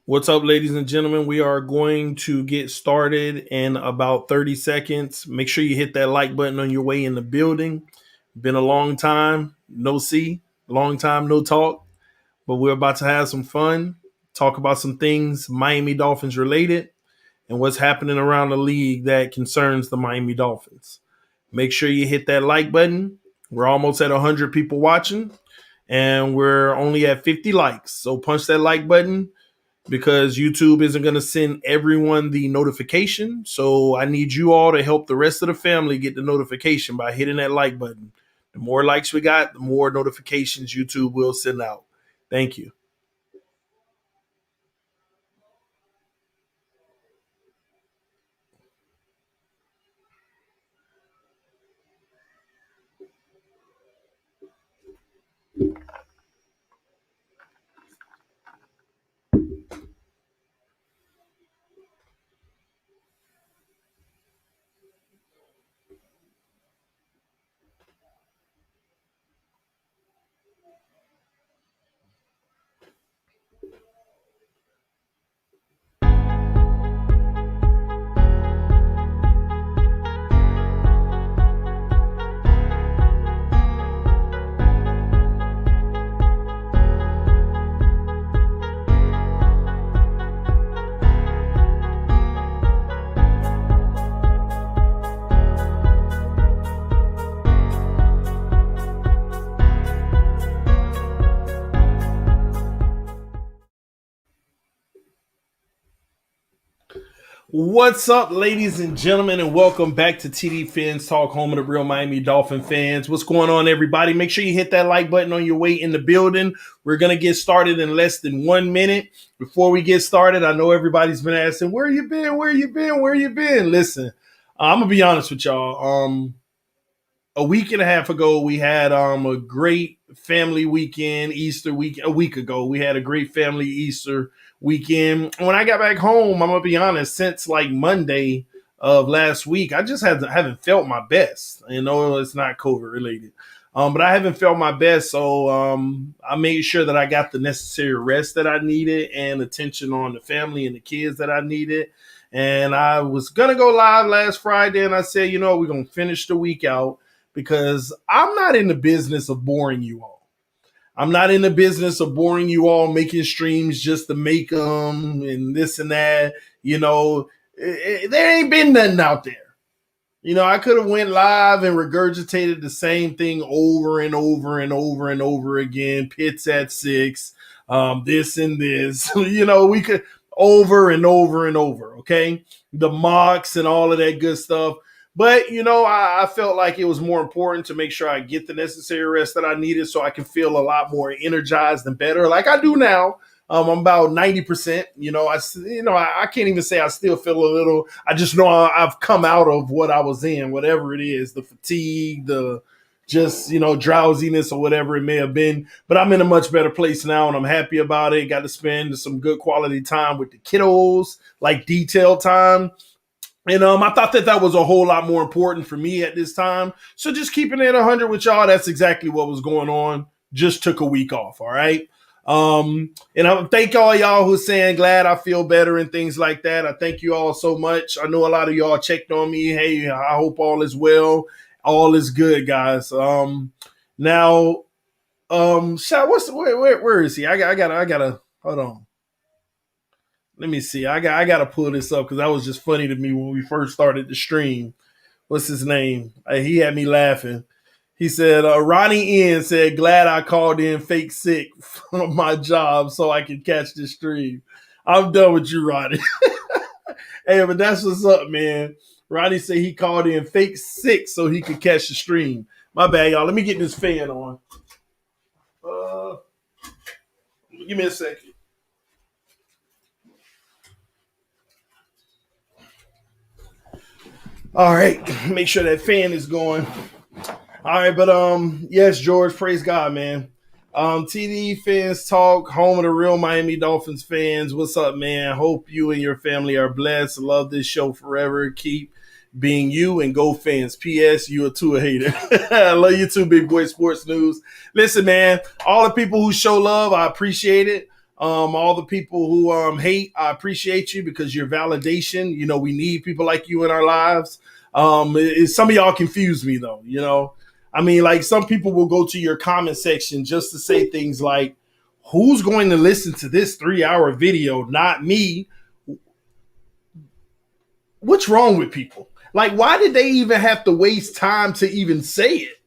What's up, ladies and gentlemen? We are going to get started in about 30 seconds. Make sure you hit that like button on your way in the building. Been a long time, no see, long time, no talk, but we're about to have some fun, talk about some things Miami Dolphins related, and what's happening around the league that concerns the Miami Dolphins. Make sure you hit that like button. We're almost at 100 people watching, and we're only at 50 likes. So punch that like button because YouTube isn't going to send everyone the notification. So I need you all to help the rest of the family get the notification by hitting that like button. The more likes we got, the more notifications YouTube will send out. Thank you. What's up, ladies and gentlemen, and welcome back to TDPHINSTALK, home of the real Miami Dolphin fans. What's going on, everybody? Make sure you hit that like button on your way in the building. We're going to get started in less than 1 minute. Before we get started, I know everybody's been asking, where you been? Where you been? Where you been? Listen, I'm going to be honest with y'all. A week and a half ago, we had a great family weekend, Easter week. A week ago, we had a great family Easter weekend. When I got back home, I'm gonna be honest, since like Monday of last week, I just haven't felt my best. You know, it's not COVID related, but I haven't felt my best. So I made sure that I got the necessary rest that I needed and attention on the family and the kids that I needed. And I was gonna go live last Friday, and I said, you know, we're gonna finish the week out because I'm not in the business of boring you all. I'm not in the business of boring you all, making streams just to make them and this and that. You know, there ain't been nothing out there. You know, I could have went live and regurgitated the same thing over and over and over and over again. Pits at 6, this and this. You know, we could over and over and over. Okay, the mocks and all of that good stuff. But, you know, I felt like it was more important to make sure I get the necessary rest that I needed so I can feel a lot more energized and better like I do now. I'm about 90%. I can't even say I still feel a little. I just know I've come out of what I was in, whatever it is, the fatigue, the just, drowsiness or whatever it may have been. But I'm in a much better place now and I'm happy about it. Got to spend some good quality time with the kiddos, like detailed time. And I thought that was a whole lot more important for me at this time. So just keeping it 100 with y'all, that's exactly what was going on. Just took a week off, all right? And I thank all y'all who's saying glad I feel better and things like that. I thank you all so much. I know a lot of y'all checked on me. Hey, I hope all is well. All is good, guys. Now, where is he? I gotta hold on. Let me see. I gotta pull this up because that was just funny to me when we first started the stream. What's his name? He had me laughing. He said, Ronnie Ian said, glad I called in fake sick from my job so I could catch this stream. I'm done with you, Ronnie. Hey, but that's what's up, man. Ronnie said he called in fake sick so he could catch the stream. My bad, y'all. Let me get this fan on. Give me a second. All right, make sure that fan is going. All right, but yes, George, praise God, man. TD Fans Talk, home of the real Miami Dolphins fans. What's up, man? Hope you and your family are blessed. Love this show forever. Keep being you, and go fans. P.S. You are too a hater. I love you too, Big Boy Sports News. Listen, man, all the people who show love, I appreciate it. All the people who hate, I appreciate you because your validation. You know, we need people like you in our lives. Some of y'all confuse me though. You know, I mean, like some people will go to your comment section just to say things like, "Who's going to listen to this 3-hour video? Not me." What's wrong with people? Like, why did they even have to waste time to even say it?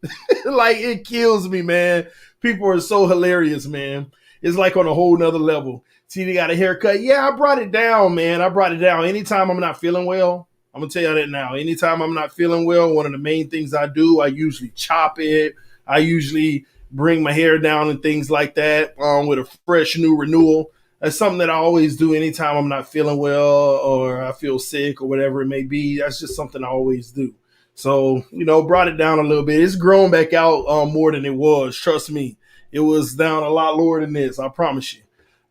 Like, it kills me, man. People are so hilarious, man. It's like on a whole nother level. See, they got a haircut. Yeah, I brought it down, man. I brought it down. Anytime I'm not feeling well, I'm going to tell you that now. Anytime I'm not feeling well, one of the main things I do, I usually chop it. I usually bring my hair down and things like that with a fresh new renewal. That's something that I always do anytime I'm not feeling well or I feel sick or whatever it may be. That's just something I always do. So, you know, brought it down a little bit. It's grown back out more than it was. Trust me. It was down a lot lower than this. I promise you.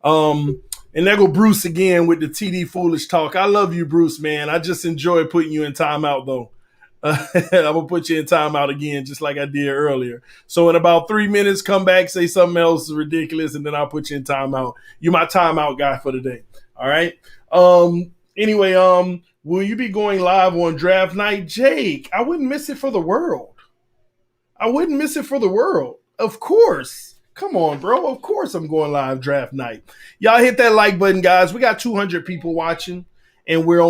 And there go Bruce again with the TD Foolish Talk. I love you, Bruce, man. I just enjoy putting you in timeout, though. I'm going to put you in timeout again, just like I did earlier. So in about 3 minutes, come back, say something else ridiculous, and then I'll put you in timeout. You're my timeout guy for the day. All right. Anyway, will you be going live on draft night? Jake, I wouldn't miss it for the world. I wouldn't miss it for the world. Of course. Come on, bro. Of course I'm going live draft night. Y'all hit that like button, guys. We got 200 people watching, and we're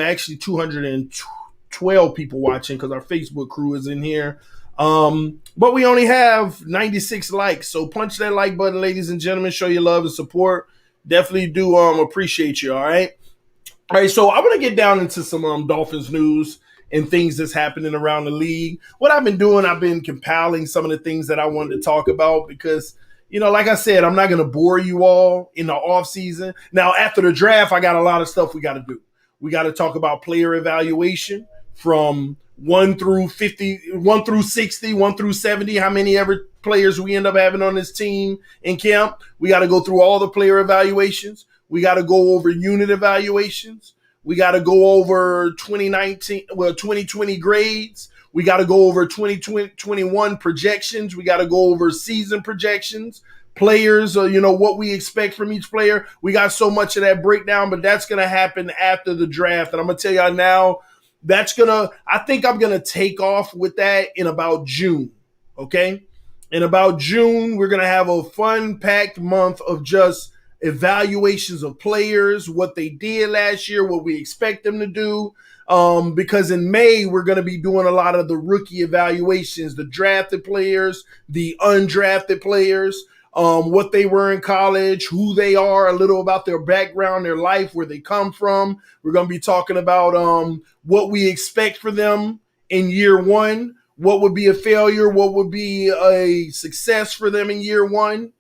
actually 212 people watching because our Facebook crew is in here. But we only have 96 likes. So punch that like button, ladies and gentlemen. Show your love and support. Definitely do appreciate you, all right? All right, so I'm going to get down into some Dolphins news and things that's happening around the league. What I've been doing, I've been compiling some of the things that I wanted to talk about because, you know, like I said, I'm not going to bore you all in the offseason. Now, after the draft, I got a lot of stuff we got to do. We got to talk about player evaluation from 1 through 50, 1 through 60, 1 through 70, how many ever players we end up having on this team in camp. We got to go through all the player evaluations. We got to go over unit evaluations. We got to go over 2020 grades. We got to go over 2021 projections. We got to go over season projections, players, what we expect from each player. We got so much of that breakdown, but that's going to happen after the draft. And I'm going to tell y'all now, I think I'm going to take off with that in about June. Okay. In about June, we're going to have a fun-packed month of just evaluations of players, what they did last year, what we expect them to do. Because in May, we're going to be doing a lot of the rookie evaluations, the drafted players, the undrafted players, what they were in college, who they are, a little about their background, their life, where they come from. We're going to be talking about what we expect for them in year one, what would be a failure, what would be a success for them in year one.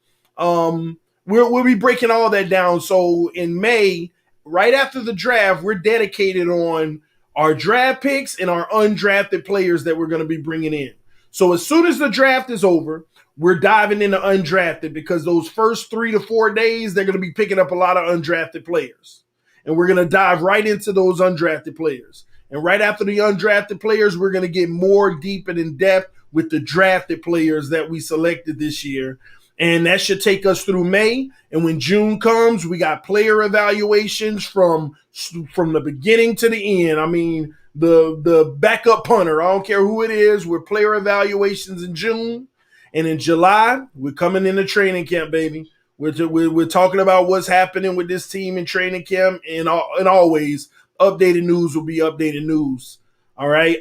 We'll be breaking all that down. So in May, right after the draft, we're dedicated on our draft picks and our undrafted players that we're going to be bringing in. So as soon as the draft is over, we're diving into undrafted because those first 3 to 4 days, they're going to be picking up a lot of undrafted players. And we're going to dive right into those undrafted players. And right after the undrafted players, we're going to get more deep and in depth with the drafted players that we selected this year. And that should take us through May. And when June comes, we got player evaluations from the beginning to the end. I mean, the backup punter, I don't care who it is, we're player evaluations in June. And in July, we're coming into training camp, baby. We're talking about what's happening with this team in training camp. And always, updated news will be updated news. All right.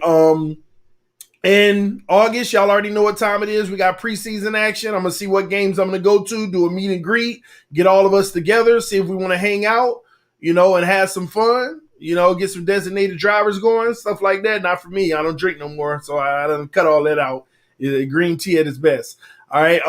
In August, y'all already know what time it is. We got preseason action. I'm going to see what games I'm going to go to, do a meet and greet, get all of us together, see if we want to hang out, and have some fun, get some designated drivers going, stuff like that. Not for me. I don't drink no more, so I done cut all that out. Green tea at its best. All right.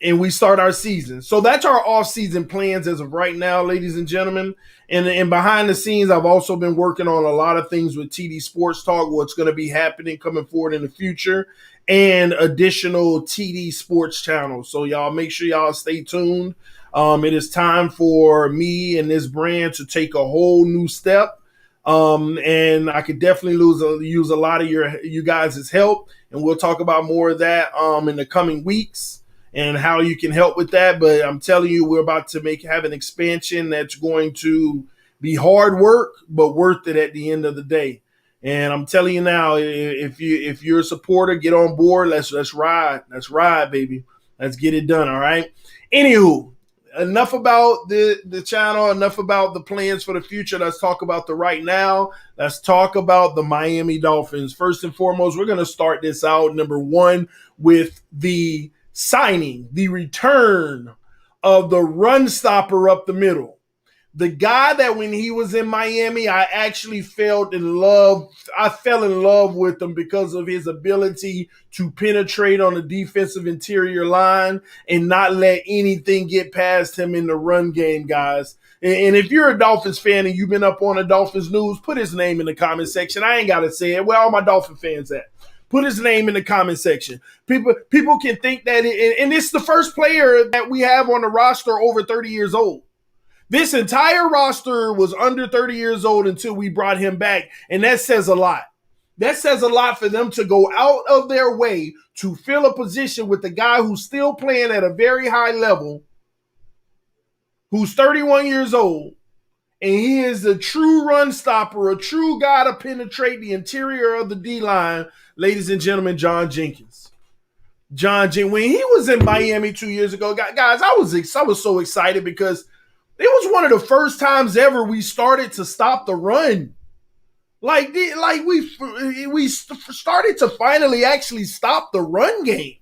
And we start our season. So that's our off-season plans as of right now, ladies and gentlemen. And behind the scenes, I've also been working on a lot of things with TD Sports Talk, what's going to be happening coming forward in the future, and additional TD Sports channels. So y'all make sure y'all stay tuned. It is time for me and this brand to take a whole new step. And I could definitely use a lot of you guys' help, and we'll talk about more of that in the coming weeks and how you can help with that. But I'm telling you, we're about to have an expansion that's going to be hard work, but worth it at the end of the day. And I'm telling you now, if you're a supporter, get on board. Let's ride, baby. Let's get it done. All right. Anywho, enough about the channel, enough about the plans for the future. Let's talk about the right now. Let's talk about the Miami Dolphins. First and foremost, we're going to start this out, number one, with the signing, the return of the run stopper up the middle. The guy that when he was in Miami, I actually fell in love with him because of his ability to penetrate on the defensive interior line and not let anything get past him in the run game, guys. And if you're a Dolphins fan and you've been up on the Dolphins news, put his name in the comment section. I ain't got to say it. Where all my Dolphin fans at? Put his name in the comment section. People can think that, and it's the first player that we have on the roster over 30 years old. This entire roster was under 30 years old until we brought him back, and that says a lot. That says a lot for them to go out of their way to fill a position with the guy who's still playing at a very high level, who's 31 years old, and he is a true run stopper, a true guy to penetrate the interior of the D-line, ladies and gentlemen, John Jenkins. When he was in Miami 2 years ago, guys, I was so excited because it was one of the first times ever we started to stop the run. We started to finally actually stop the run game.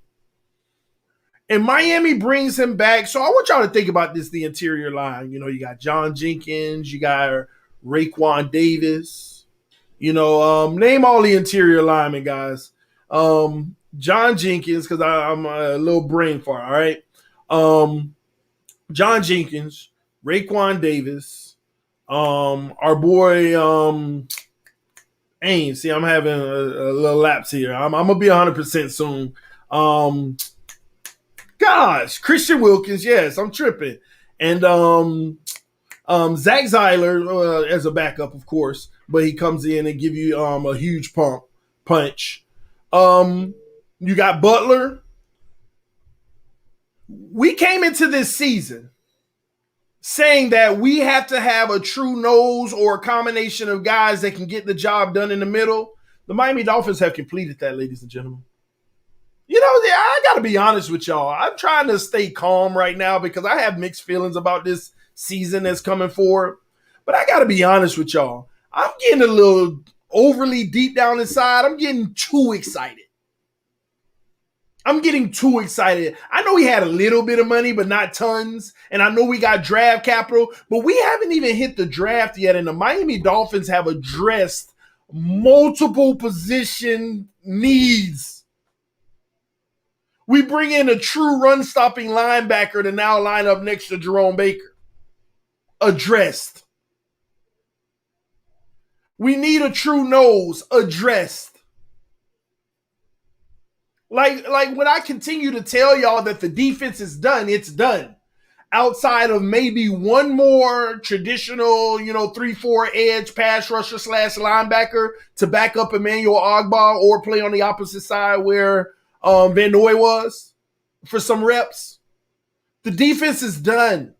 And Miami brings him back. So I want y'all to think about this, the interior line. You know, you got John Jenkins, you got Raekwon Davis. You know, name all the interior linemen, guys. John Jenkins, because I'm a little brain fart, all right? John Jenkins, Raekwon Davis, our boy Ames. See, I'm having a little lapse here. I'm gonna be 100% soon. Christian Wilkins. Yes, I'm tripping. And Zach Zeiler as a backup, of course, but he comes in and give you a huge punch. You got Butler. We came into this season saying that we have to have a true nose or a combination of guys that can get the job done in the middle. The Miami Dolphins have completed that, ladies and gentlemen. You know, I got to be honest with y'all. I'm trying to stay calm right now because I have mixed feelings about this season that's coming forward. But I got to be honest with y'all. I'm getting a little overly deep down inside. I'm getting too excited. I know we had a little bit of money, but not tons. And I know we got draft capital, but we haven't even hit the draft yet. And the Miami Dolphins have addressed multiple position needs. We bring in a true run-stopping linebacker to now line up next to Jerome Baker. Addressed. We need a true nose. Addressed. Like when I continue to tell y'all that the defense is done, it's done. Outside of maybe one more traditional, 3-4 edge pass rusher / linebacker to back up Emmanuel Ogbah or play on the opposite side where Van Noy was for some reps. The defense is done.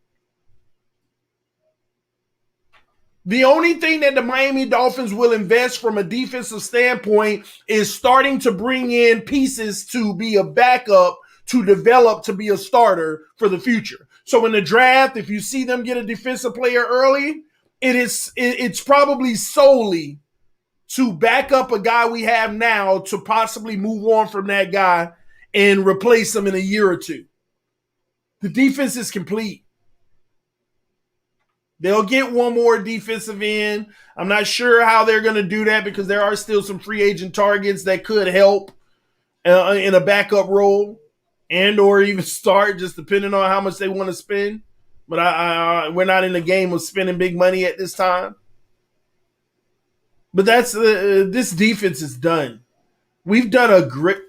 The only thing that the Miami Dolphins will invest from a defensive standpoint is starting to bring in pieces to be a backup, to develop to be a starter for the future. So in the draft, if you see them get a defensive player early, it's probably solely to back up a guy we have now to possibly move on from that guy and replace him in a year or two. The defense is complete. They'll get one more defensive end. I'm not sure how they're going to do that because there are still some free agent targets that could help in a backup role and or even start, just depending on how much they want to spend. But we're not in the game of spending big money at this time. But this defense is done. We've done a great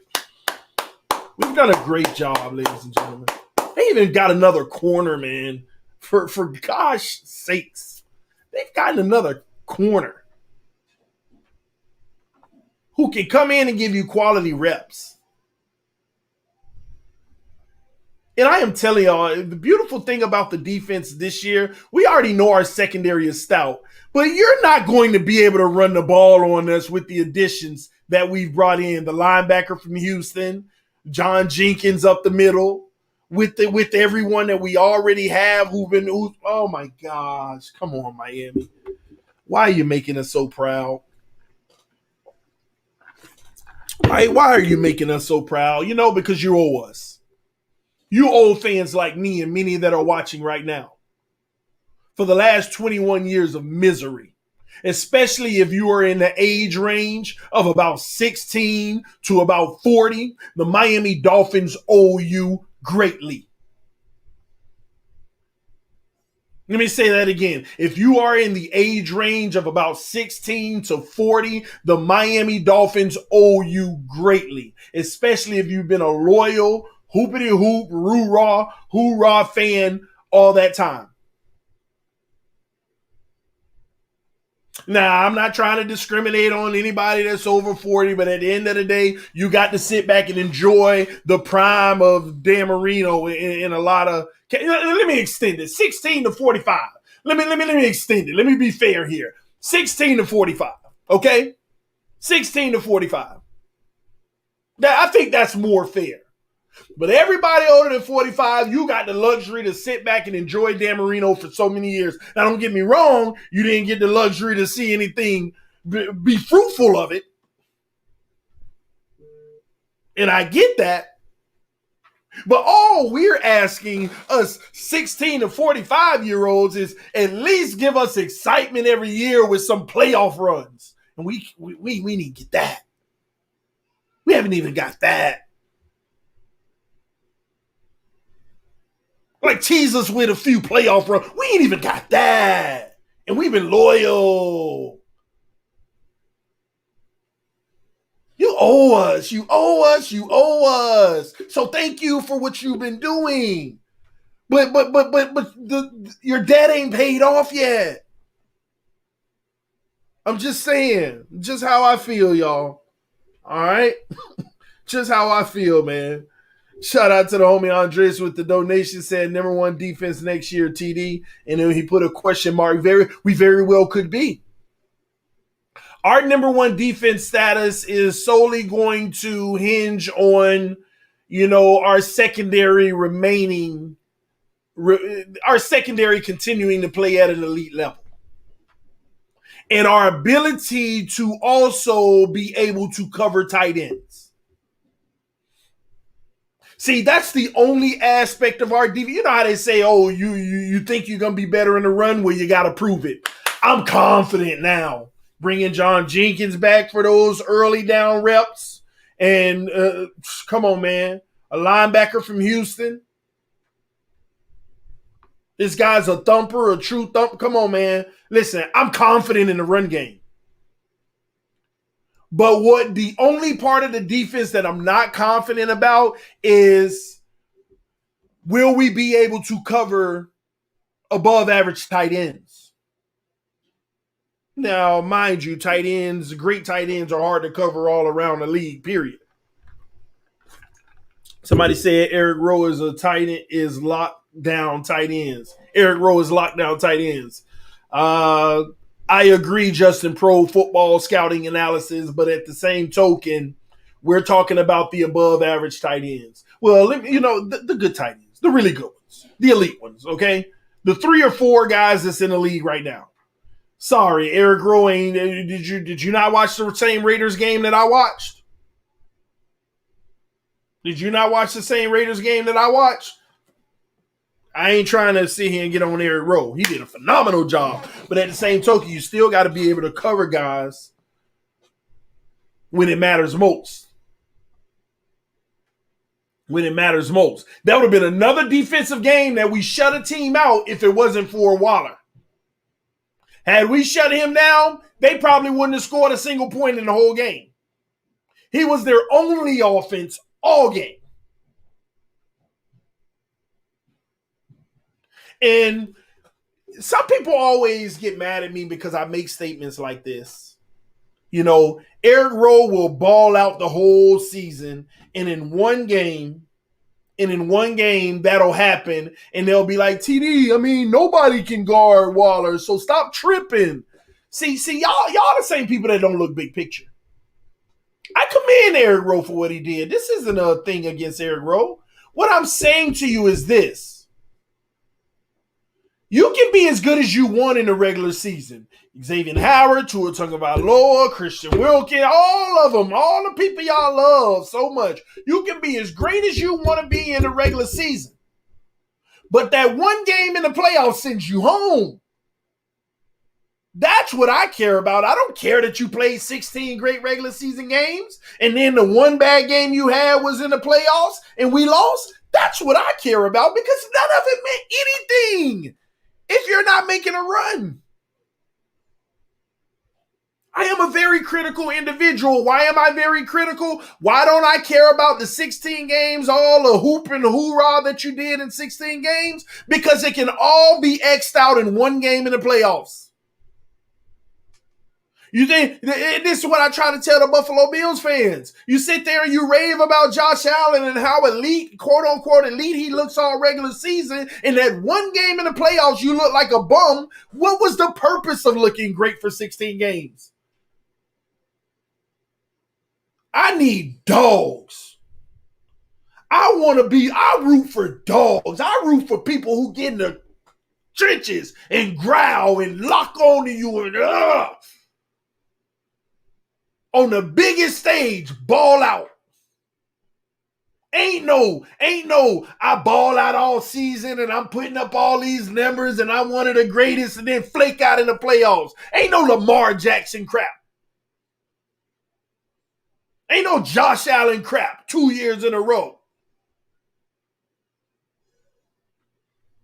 job, ladies and gentlemen. They even got another corner, man. For gosh sakes, they've gotten another corner. who can come in and give you quality reps. And I am telling y'all, the beautiful thing about the defense this year, we already know our secondary is stout, but you're not going to be able to run the ball on us with the additions that we've brought in. The linebacker from Houston, John Jenkins up the middle, with everyone that we already have oh my gosh, come on, Miami. Why are you making us so proud? Why are you making us so proud? Because you owe us. You old fans like me and many that are watching right now. For the last 21 years of misery, especially if you are in the age range of about 16 to about 40, the Miami Dolphins owe you greatly. Let me say that again. If you are in the age range of about 16 to 40, the Miami Dolphins owe you greatly, especially if you've been a loyal hoopity hoop, hoorah fan all that time. Now, I'm not trying to discriminate on anybody that's over 40, but at the end of the day, you got to sit back and enjoy the prime of Dan Marino in a lot of. Let me extend it. 16 to 45. Let me extend it. Let me be fair here. 16 to 45. Okay? 16 to 45. I think that's more fair. But everybody older than 45, you got the luxury to sit back and enjoy Dan Marino for so many years. Now, don't get me wrong, you didn't get the luxury to see anything be fruitful of it. And I get that. But all we're asking us 16 to 45-year-olds is at least give us excitement every year with some playoff runs. And we need to get that. We haven't even got that. Like, tease us with a few playoff runs. We ain't even got that. And we've been loyal. You owe us. You owe us. You owe us. So thank you for what you've been doing. But your debt ain't paid off yet. I'm just saying. Just how I feel, y'all. All right? Just how I feel, man. Shout out to the homie Andres with the donation, said number one defense next year, TD. And then he put a question mark. We very well could be. Our number one defense status is solely going to hinge on, our secondary continuing to play at an elite level. And our ability to also be able to cover tight ends. See, that's the only aspect of our defense. You know how they say, oh, you think you're going to be better in the run? Well, you got to prove it. I'm confident now. Bringing John Jenkins back for those early down reps. And come on, man. A linebacker from Houston. This guy's a thumper, a true thumper. Come on, man. Listen, I'm confident in the run game. But what the only part of the defense that I'm not confident about is, will we be able to cover above average tight ends? Now, mind you, great tight ends are hard to cover all around the league, period. Somebody said Eric Rowe is locked down tight ends. Eric Rowe is locked down tight ends. I agree, Justin, pro football scouting analysis, but at the same token, we're talking about the above average tight ends. Well, the good tight ends, the really good ones, the elite ones, okay? The 3 or 4 guys that's in the league right now. Sorry, Eric Rowe, did you not watch the same Raiders game that I watched? Did you not watch the same Raiders game that I watched? I ain't trying to sit here and get on Eric Rowe. He did a phenomenal job. But at the same token, you still got to be able to cover guys when it matters most. When it matters most. That would have been another defensive game that we shut a team out if it wasn't for Waller. Had we shut him down, they probably wouldn't have scored a single point in the whole game. He was their only offense all game. And some people always get mad at me because I make statements like this. Eric Rowe will ball out the whole season, and in one game that'll happen, and they'll be like, TD, nobody can guard Waller, so stop tripping. See, y'all the same people that don't look big picture. I commend Eric Rowe for what he did. This isn't a thing against Eric Rowe. What I'm saying to you is this. You can be as good as you want in the regular season. Xavier Howard, Tua Tagovailoa, Christian Wilkins, all of them, all the people y'all love so much. You can be as great as you want to be in the regular season. But that one game in the playoffs sends you home. That's what I care about. I don't care that you played 16 great regular season games and then the one bad game you had was in the playoffs and we lost. That's what I care about because none of it meant anything if you're not making a run. I am a very critical individual. Why am I very critical? Why don't I care about the 16 games, all the hoop and hoorah that you did in 16 games? Because it can all be X'd out in one game in the playoffs. You think this is what I try to tell the Buffalo Bills fans. You sit there and you rave about Josh Allen and how elite, quote unquote elite, he looks all regular season. And that one game in the playoffs, you look like a bum. What was the purpose of looking great for 16 games? I need dogs. I root for dogs. I root for people who get in the trenches and growl and lock onto you and on the biggest stage, ball out. Ain't no, I ball out all season and I'm putting up all these numbers and I'm one of the greatest and then flake out in the playoffs. Ain't no Lamar Jackson crap. Ain't no Josh Allen crap 2 years in a row.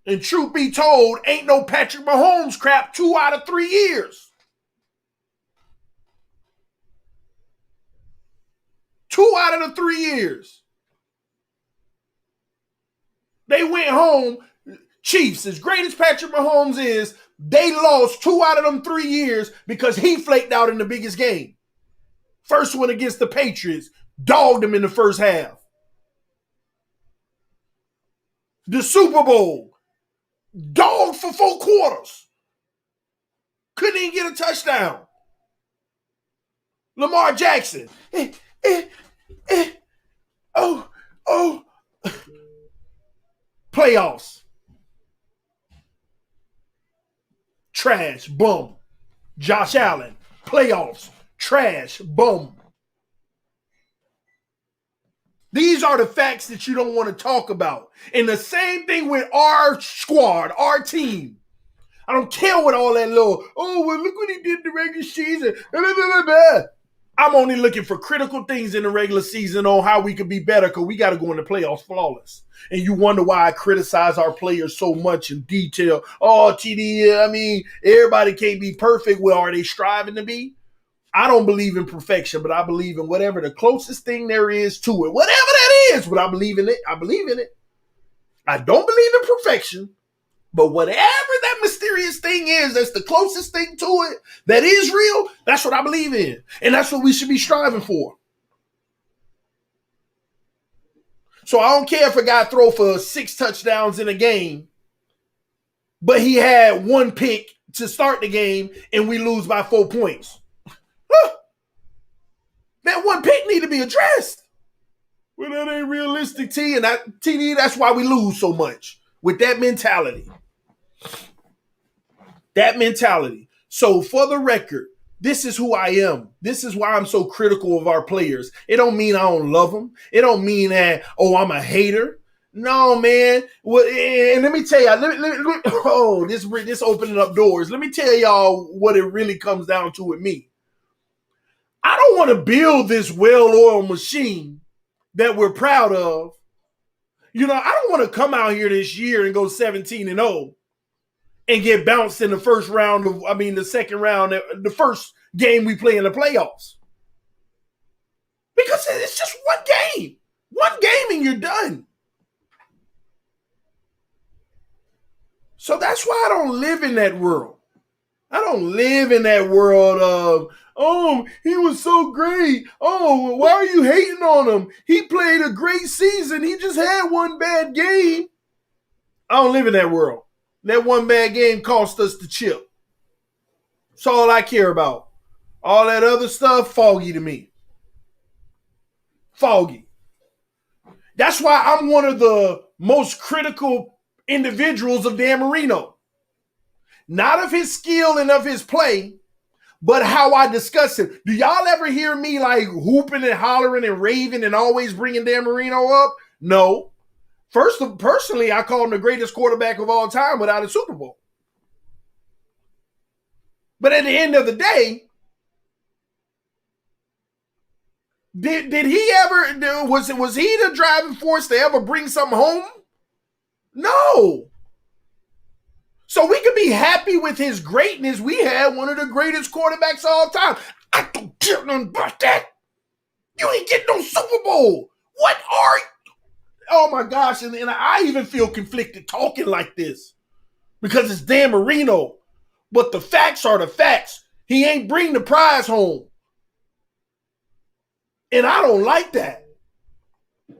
And truth be told, ain't no Patrick Mahomes crap 2 out of 3 years. 2 out of the 3 years. They went home. Chiefs, as great as Patrick Mahomes is, they lost 2 out of them 3 years because he flaked out in the biggest game. First one against the Patriots, dogged them in the first half. The Super Bowl, dogged for 4 quarters. Couldn't even get a touchdown. Lamar Jackson, playoffs. Trash, bum. Josh Allen, playoffs. Trash, bum. These are the facts that you don't want to talk about. And the same thing with our squad, our team. I don't care what all that little, well, look what he did in the regular season. Blah, blah, blah, blah. I'm only looking for critical things in the regular season on how we could be better because we got to go in the playoffs flawless. And you wonder why I criticize our players so much in detail. Oh, TD, everybody can't be perfect. Well, are they striving to be? I don't believe in perfection, but I believe in whatever the closest thing there is to it. Whatever that is, but I believe in it. I believe in it. I don't believe in perfection, but whatever that mysterious thing is, that's the closest thing to it, that is real, that's what I believe in. And that's what we should be striving for. So I don't care if a guy throw for 6 touchdowns in a game, but he had 1 pick to start the game and we lose by 4 points. That 1 pick need to be addressed. Well, that ain't realistic, T. And TD, that's why we lose so much with that mentality. That mentality. So for the record, this is who I am. This is why I'm so critical of our players. It don't mean I don't love them. It don't mean that, I'm a hater. No, man. Well, and let me tell you, this opening up doors. Let me tell y'all what it really comes down to with me. I don't want to build this well-oiled machine that we're proud of. I don't want to come out here this year and go 17-0 and get bounced in the first round the second round, the first game we play in the playoffs. Because it's just one game. One game and you're done. So that's why I don't live in that world. I don't live in that world of, oh, he was so great. Oh, why are you hating on him? He played a great season. He just had one bad game. I don't live in that world. That one bad game cost us the chip. That's all I care about. All that other stuff, foggy to me. Foggy. That's why I'm one of the most critical individuals of Dan Marino. Not of his skill and of his play, but how I discuss him. Do y'all ever hear me like hooping and hollering and raving and always bringing Dan Marino up? No. Personally, I call him the greatest quarterback of all time without a Super Bowl. But at the end of the day, did he ever, was he the driving force to ever bring something home? No. So we could be happy with his greatness. We had one of the greatest quarterbacks of all time. I don't care nothing about that. You ain't getting no Super Bowl. What are you? Oh my gosh, and I even feel conflicted talking like this because it's Dan Marino. But the facts are the facts. He ain't bring the prize home. And I don't like that.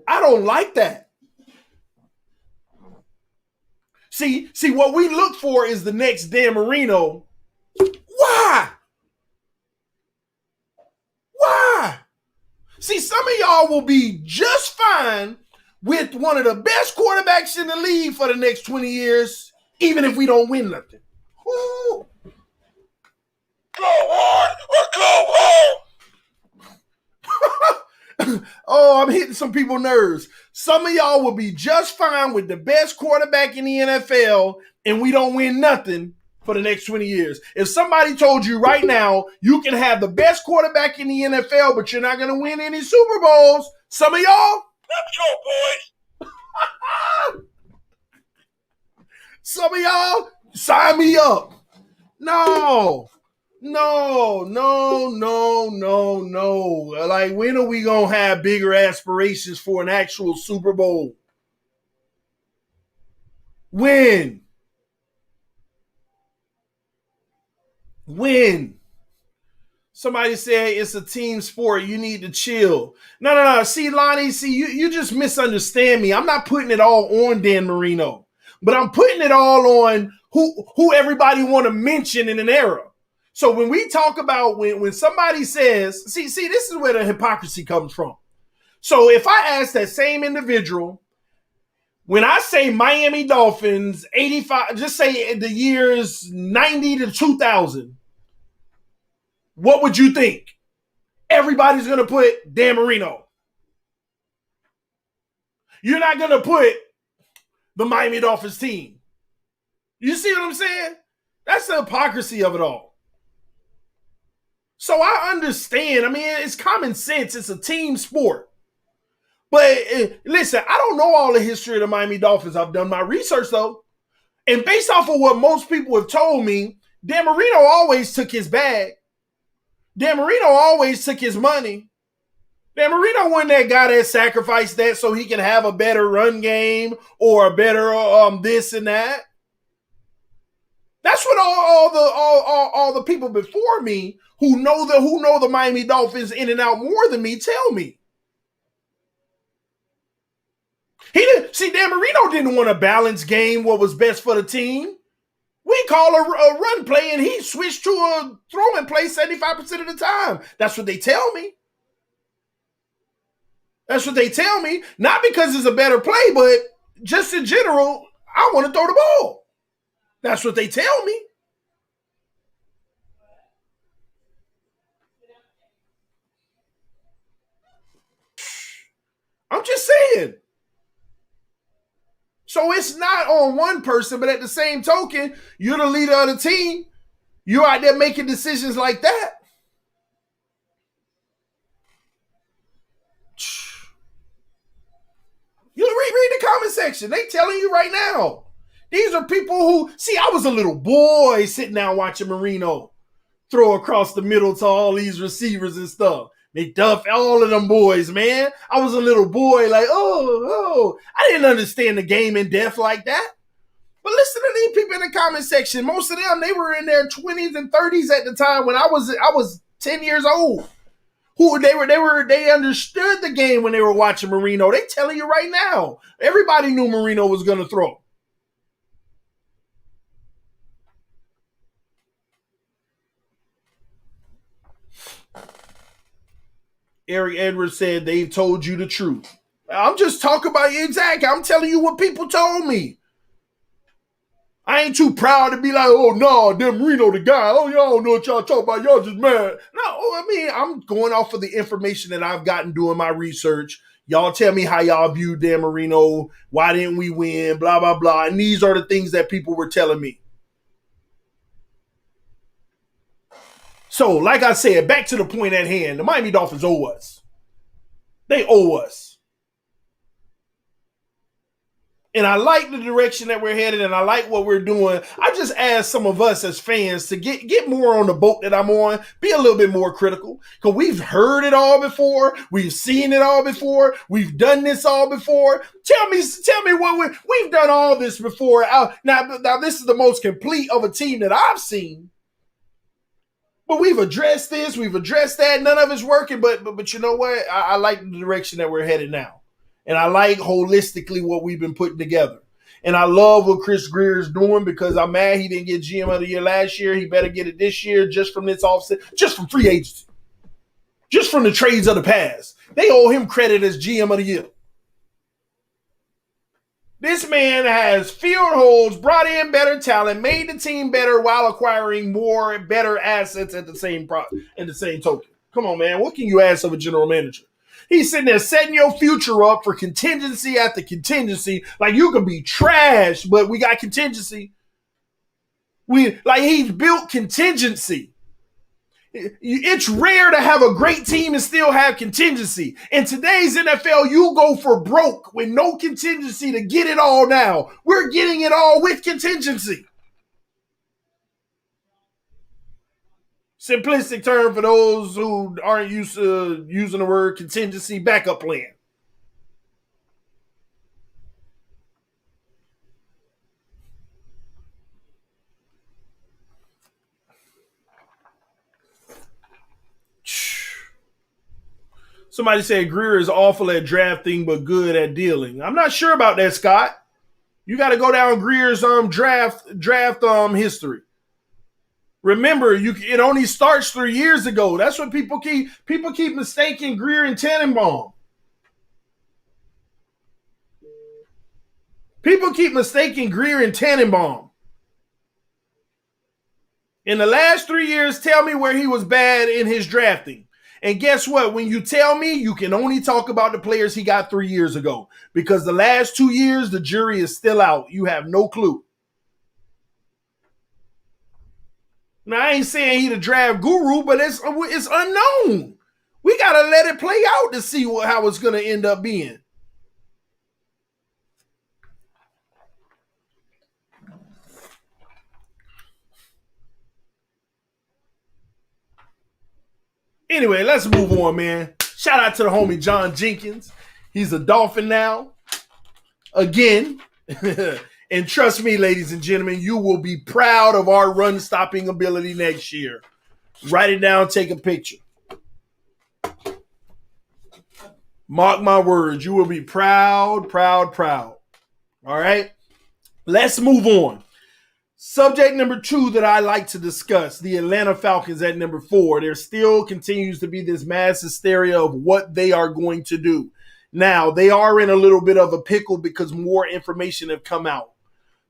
I don't like that. See, what we look for is the next Dan Marino. Why? Why? See, some of y'all will be just fine with one of the best quarterbacks in the league for the next 20 years, even if we don't win nothing. Ooh. Go on or go home. Oh, I'm hitting some people's nerves. Some of y'all will be just fine with the best quarterback in the NFL and we don't win nothing for the next 20 years. If somebody told you right now you can have the best quarterback in the NFL, but you're not going to win any Super Bowls, some of y'all, let's go, boys. Some of y'all, sign me up. No. Like, when are we going to have bigger aspirations for an actual Super Bowl? When? Somebody said it's a team sport. You need to chill. No. See, Lonnie, you just misunderstand me. I'm not putting it all on Dan Marino, but I'm putting it all on who everybody want to mention in an era. So when we talk about when somebody says, see, this is where the hypocrisy comes from. So if I ask that same individual, when I say Miami Dolphins, 85, just say the years 90 to 2000, what would you think? Everybody's going to put Dan Marino. You're not going to put the Miami Dolphins team. You see what I'm saying? That's the hypocrisy of it all. So I understand. I mean, it's common sense. It's a team sport. But listen, I don't know all the history of the Miami Dolphins. I've done my research, though. And based off of what most people have told me, Dan Marino always took his bag. Dan Marino always took his money. Dan Marino wasn't that guy that sacrificed that so he can have a better run game or a better this and that. That's what all the people before me who know the Miami Dolphins in and out more than me tell me. Dan Marino didn't want a balanced game, what was best for the team. We call a run play and he switched to a throwing play 75% of the time. That's what they tell me. That's what they tell me. Not because it's a better play, but just in general, I want to throw the ball. That's what they tell me. I'm just saying. So it's not on one person, but at the same token, you're the leader of the team. You're out there making decisions like that. You read the comment section. They telling you right now. These are people who, see, I was a little boy sitting down watching Marino throw across the middle to all these receivers and stuff. McDuff, all of them boys, man. I was a little boy like, oh. I didn't understand the game in depth like that. But listen to these people in the comment section. Most of them, they were in their 20s and 30s at the time when I was 10 years old. They understood the game when they were watching Marino. They telling you right now. Everybody knew Marino was going to throw. Eric Edwards said they've told you the truth. I'm just talking about you exactly. I'm telling you what people told me. I ain't too proud to be like, oh no, Dan Marino the guy. Oh, y'all don't know what y'all talking about. Y'all just mad. No, I mean, I'm going off of the information that I've gotten doing my research. Y'all tell me how y'all view Dan Marino. Why didn't we win? Blah, blah, blah. And these are the things that people were telling me. So, like I said, back to the point at hand, the Miami Dolphins owe us. They owe us. And I like the direction that we're headed, and I like what we're doing. I just ask some of us as fans to get more on the boat that I'm on, be a little bit more critical, because we've heard it all before, we've seen it all before, we've done this all before. Tell me what we've done all this before. Now this is the most complete of a team that I've seen. But we've addressed this, we've addressed that. None of it's working, but you know what? I like the direction that we're headed now. And I like holistically what we've been putting together. And I love what Chris Grier is doing because I'm mad he didn't get GM of the year last year. He better get it this year just from this offset, just from free agency, just from the trades of the past. They owe him credit as GM of the year. This man has filled holes, brought in better talent, made the team better while acquiring more better assets at the same token. Come on, man. What can you ask of a general manager? He's sitting there setting your future up for contingency after contingency. Like you can be trash, but we got contingency. He's built contingency. It's rare to have a great team and still have contingency. In today's NFL, you go for broke with no contingency to get it all now. We're getting it all with contingency. Simplistic term for those who aren't used to using the word contingency, backup plan. Somebody said Grier is awful at drafting but good at dealing. I'm not sure about that, Scott. You got to go down Grier's draft history. Remember, it only starts 3 years ago. That's what people keep mistaking Grier and Tannenbaum. People keep mistaking Grier and Tannenbaum. In the last 3 years, tell me where he was bad in his drafting. And guess what? When you tell me, you can only talk about the players he got 3 years ago. Because the last 2 years, the jury is still out. You have no clue. Now, I ain't saying he the draft guru, but it's unknown. We got to let it play out to see how it's going to end up being. Anyway, let's move on, man. Shout out to the homie John Jenkins. He's a Dolphin now. Again. And trust me, ladies and gentlemen, you will be proud of our run-stopping ability next year. Write it down, take a picture. Mark my words, you will be proud, proud, proud. All right? Let's move on. Subject number 2 that I like to discuss, the Atlanta Falcons at number 4. There still continues to be this mass hysteria of what they are going to do. Now, they are in a little bit of a pickle because more information have come out.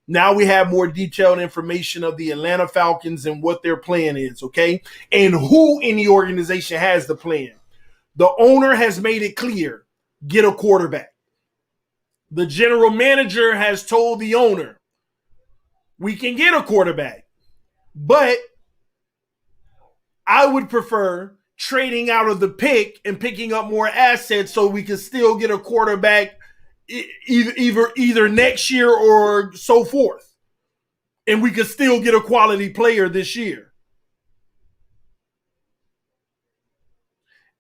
Now we have more detailed information of the Atlanta Falcons and what their plan is, okay? And who in the organization has the plan. The owner has made it clear, get a quarterback. The general manager has told the owner, we can get a quarterback, but I would prefer trading out of the pick and picking up more assets so we can still get a quarterback either next year or so forth. And we could still get a quality player this year.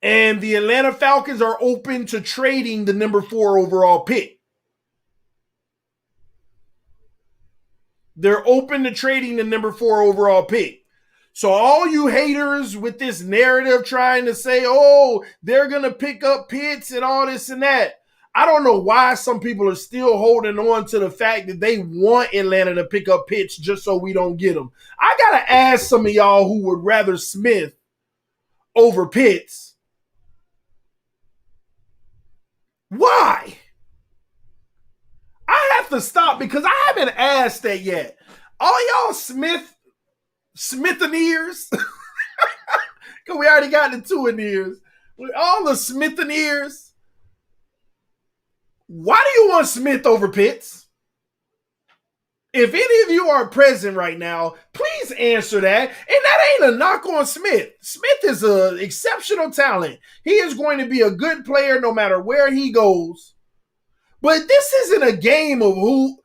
And the Atlanta Falcons are open to trading the number 4 overall pick. They're open to trading the number 4 overall pick. So all you haters with this narrative trying to say, oh, they're going to pick up Pitts and all this and that. I don't know why some people are still holding on to the fact that they want Atlanta to pick up Pitts just so we don't get them. I got to ask some of y'all who would rather Smith over Pitts. Why? I have to stop because I haven't asked that yet. All y'all Smithoneers, because we already got the Tuaneers. All the Smithoneers. Why do you want Smith over Pitts? If any of you are present right now, please answer that. And that ain't a knock on Smith. Smith is an exceptional talent. He is going to be a good player no matter where he goes. But this isn't a game of who.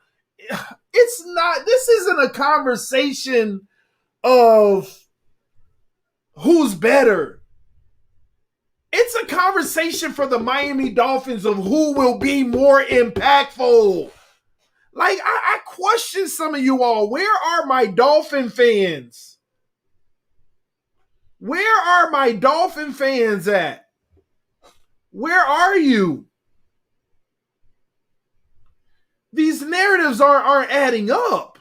It's not. This isn't a conversation of who's better. It's a conversation for the Miami Dolphins of who will be more impactful. Like, I question some of you all. Where are my Dolphin fans? Where are my Dolphin fans at? Where are you? These narratives aren't adding up.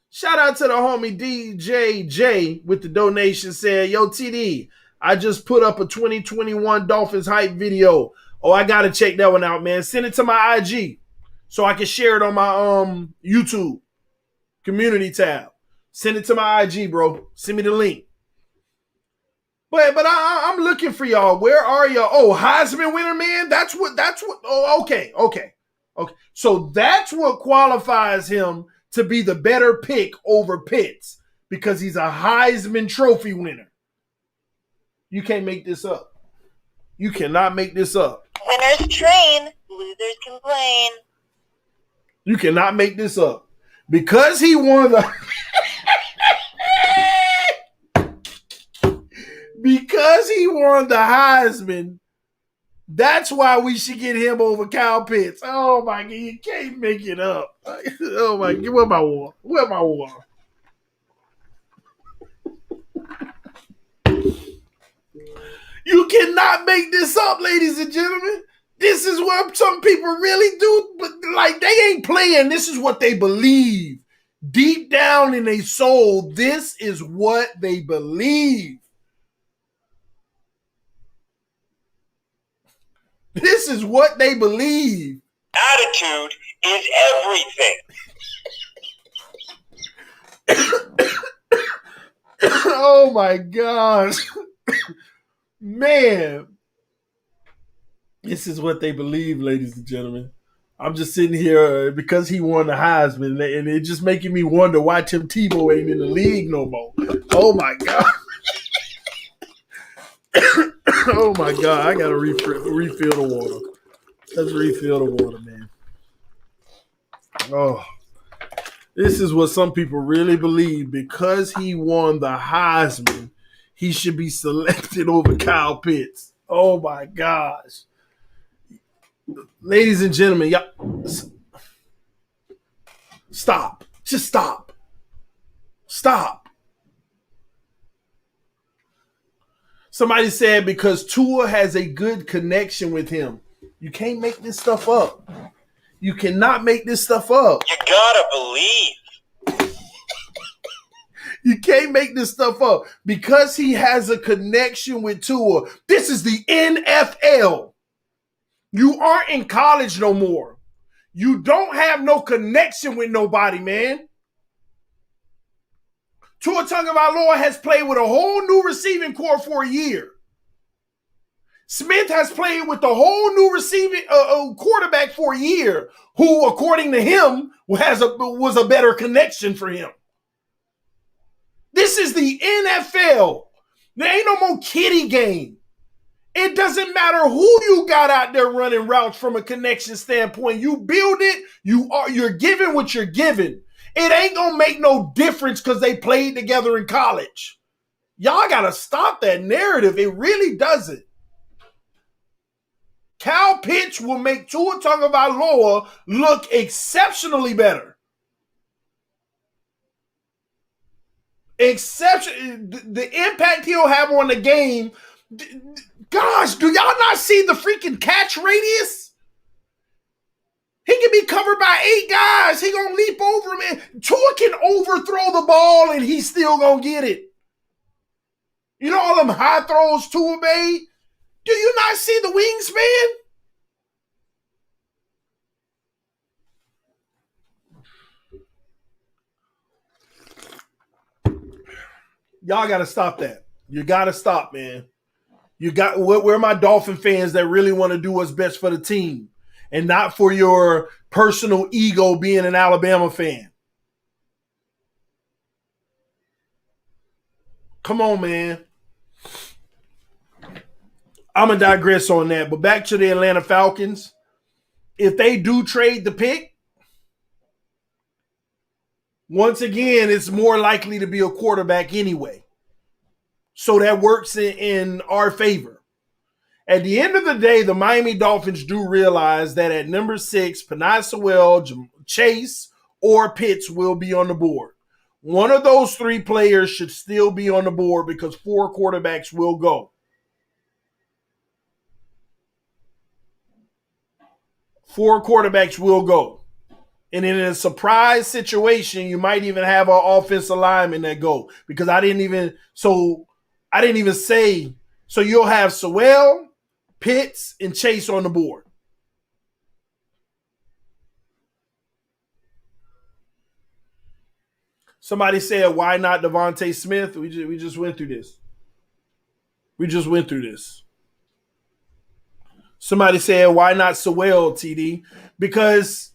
Shout out to the homie DJJ with the donation, said, yo, TD, I just put up a 2021 Dolphins hype video. Oh, I got to check that one out, man. Send it to my IG so I can share it on my YouTube community tab. Send it to my IG, bro. Send me the link. But I'm looking for y'all. Where are y'all? Oh, Heisman winner, man. That's what. Oh, okay. So that's what qualifies him to be the better pick over Pitts because he's a Heisman Trophy winner. You can't make this up. You cannot make this up. Winners train, losers complain. You cannot make this up. Because he won the because he won the Heisman, that's why we should get him over Kyle Pitts. Oh my God, you can't make it up. Oh my God, where my war? Where my war? You cannot make this up, ladies and gentlemen. This is what some people really do, but like they ain't playing. This is what they believe. Deep down in their soul, this is what they believe. This is what they believe. Attitude is everything. Oh my gosh. Man. This is what they believe, ladies and gentlemen. I'm just sitting here because he won the Heisman, and it's just making me wonder why Tim Tebow ain't in the league no more. Oh my God. Oh my God, I gotta refill the water. Let's refill the water, man. Oh, this is what some people really believe. Because he won the Heisman, he should be selected over Kyle Pitts. Oh my gosh. Ladies and gentlemen, y'all, stop. Just stop. Stop. Somebody said because Tua has a good connection with him. You can't make this stuff up. You cannot make this stuff up. You gotta believe. You can't make this stuff up. Because he has a connection with Tua. This is the NFL. You aren't in college no more. You don't have no connection with nobody, man. Tua Tagovailoa has played with a whole new receiving corps for a year. Smith has played with the whole new receiving quarterback for a year, who, according to him, was a better connection for him. This is the NFL. There ain't no more kiddie game. It doesn't matter who you got out there running routes from a connection standpoint. You build it, you're given what you're given. It ain't gonna make no difference because they played together in college. Y'all gotta stop that narrative. It really doesn't. Kyle Pitts will make Tua Tagovailoa look exceptionally better. Exception, the impact he'll have on the game. Gosh, do y'all not see the freaking catch radius? He can be covered by 8 guys. He gonna leap over him, and Tua can overthrow the ball, and he's still gonna get it. You know all them high throws Tua made? Do you not see the wingspan? Y'all got to stop that. You got to stop, man. You got where are my Dolphin fans that really want to do what's best for the team and not for your personal ego being an Alabama fan. Come on, man. I'm going to digress on that. But back to the Atlanta Falcons. If they do trade the pick, once again, it's more likely to be a quarterback anyway. So that works in our favor. At the end of the day, the Miami Dolphins do realize that at number 6, Penei Sewell, Chase, or Pitts will be on the board. One of those 3 players should still be on the board because 4 quarterbacks will go. 4 quarterbacks will go. And in a surprise situation, you might even have an offensive lineman that go. Because I didn't even say. So you'll have Sewell, Pitts, and Chase on the board. Somebody said, why not Devontae Smith? We just went through this. Somebody said, why not Sewell, TD? Because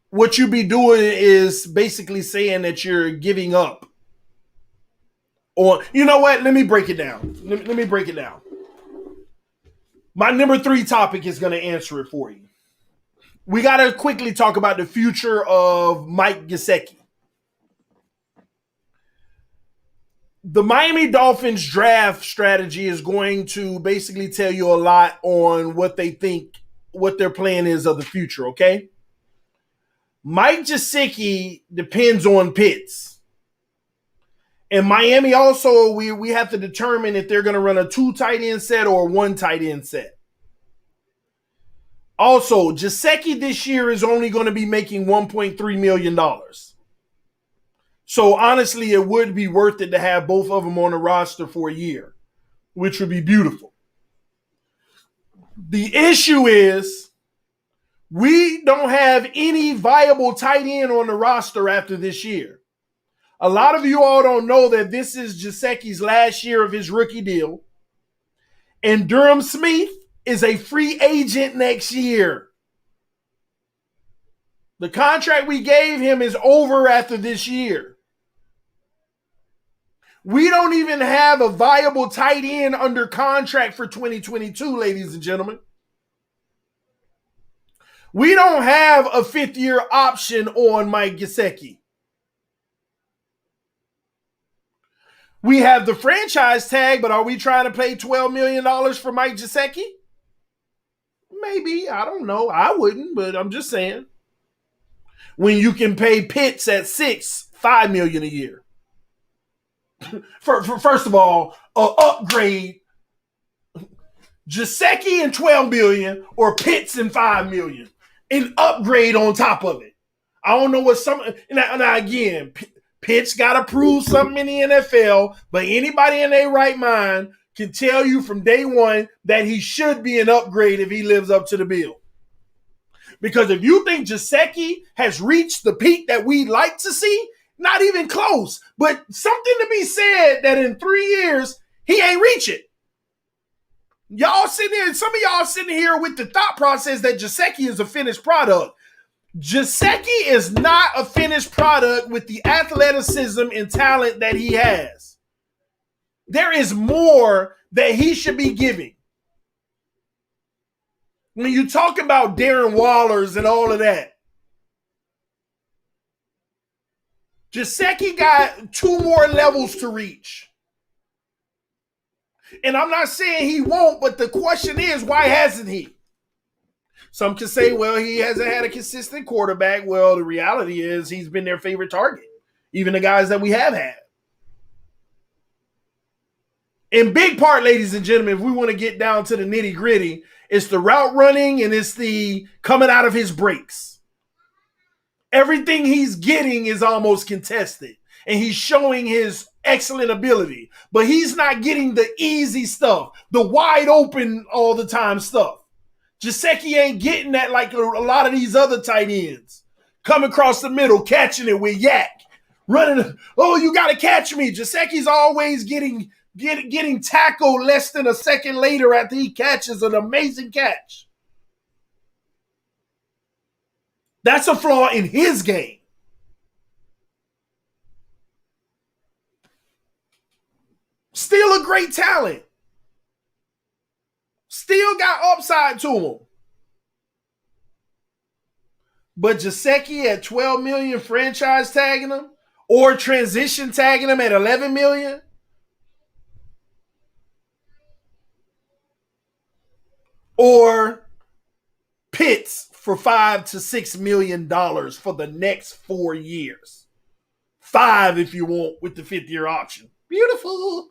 what you be doing is basically saying that you're giving up. Or, you know what? Let me break it down. Let me break it down. My number 3 topic is going to answer it for you. We got to quickly talk about the future of Mike Gesicki. The Miami Dolphins draft strategy is going to basically tell you a lot on what they think, what their plan is of the future, okay? Mike Gesicki depends on Pitts. And Miami also, we have to determine if they're going to run a 2 tight end set or a 1 tight end set. Also, Gesicki this year is only going to be making $1.3 million. So honestly, it would be worth it to have both of them on the roster for a year, which would be beautiful. The issue is we don't have any viable tight end on the roster after this year. A lot of you all don't know that this is Gesicki's last year of his rookie deal. And Durham Smith is a free agent next year. The contract we gave him is over after this year. We don't even have a viable tight end under contract for 2022, ladies and gentlemen. We don't have a 5th-year option on Mike Gesicki. We have the franchise tag, but are we trying to pay $12 million for Mike Gesicki? Maybe. I don't know. I wouldn't, but I'm just saying. When you can pay Pitts at 6, $5 million a year. First of all, upgrade Gesicki and $12 million or Pitts and $5 million. An upgrade on top of it. I don't know what some. Now again, Pitts got to prove something in the NFL, but anybody in their right mind can tell you from day one that he should be an upgrade if he lives up to the bill. Because if you think Gesicki has reached the peak that we'd like to see, not even close, but something to be said that in 3 years, he ain't reach it. Y'all sitting there, some of y'all sitting here with the thought process that Gesicki is a finished product. Gesicki is not a finished product with the athleticism and talent that he has. There is more that he should be giving. When you talk about Darren Wallers and all of that, Gesicki got 2 more levels to reach. And I'm not saying he won't, but the question is, why hasn't he? Some can say, well, he hasn't had a consistent quarterback. Well, the reality is he's been their favorite target. even the guys that we have had. In big part, ladies and gentlemen, if we want to get down to the nitty gritty, it's the route running and it's the coming out of his breaks. Everything he's getting is almost contested, and he's showing his excellent ability, but he's not getting the easy stuff, the wide open all the time stuff. Gesicki ain't getting that like a lot of these other tight ends. Coming across the middle, catching it with Yak. Running, oh, you got to catch me. Gesicki's always getting tackled less than a second later after he catches an amazing catch. That's a flaw in his game. Still a great talent. Still got upside to him. But Gesicki at $12 million franchise tagging him, or transition tagging him at $11 million, or Pitts for $5 to $6 million for the next 4 years. 5 if you want with the 5th-year option. Beautiful.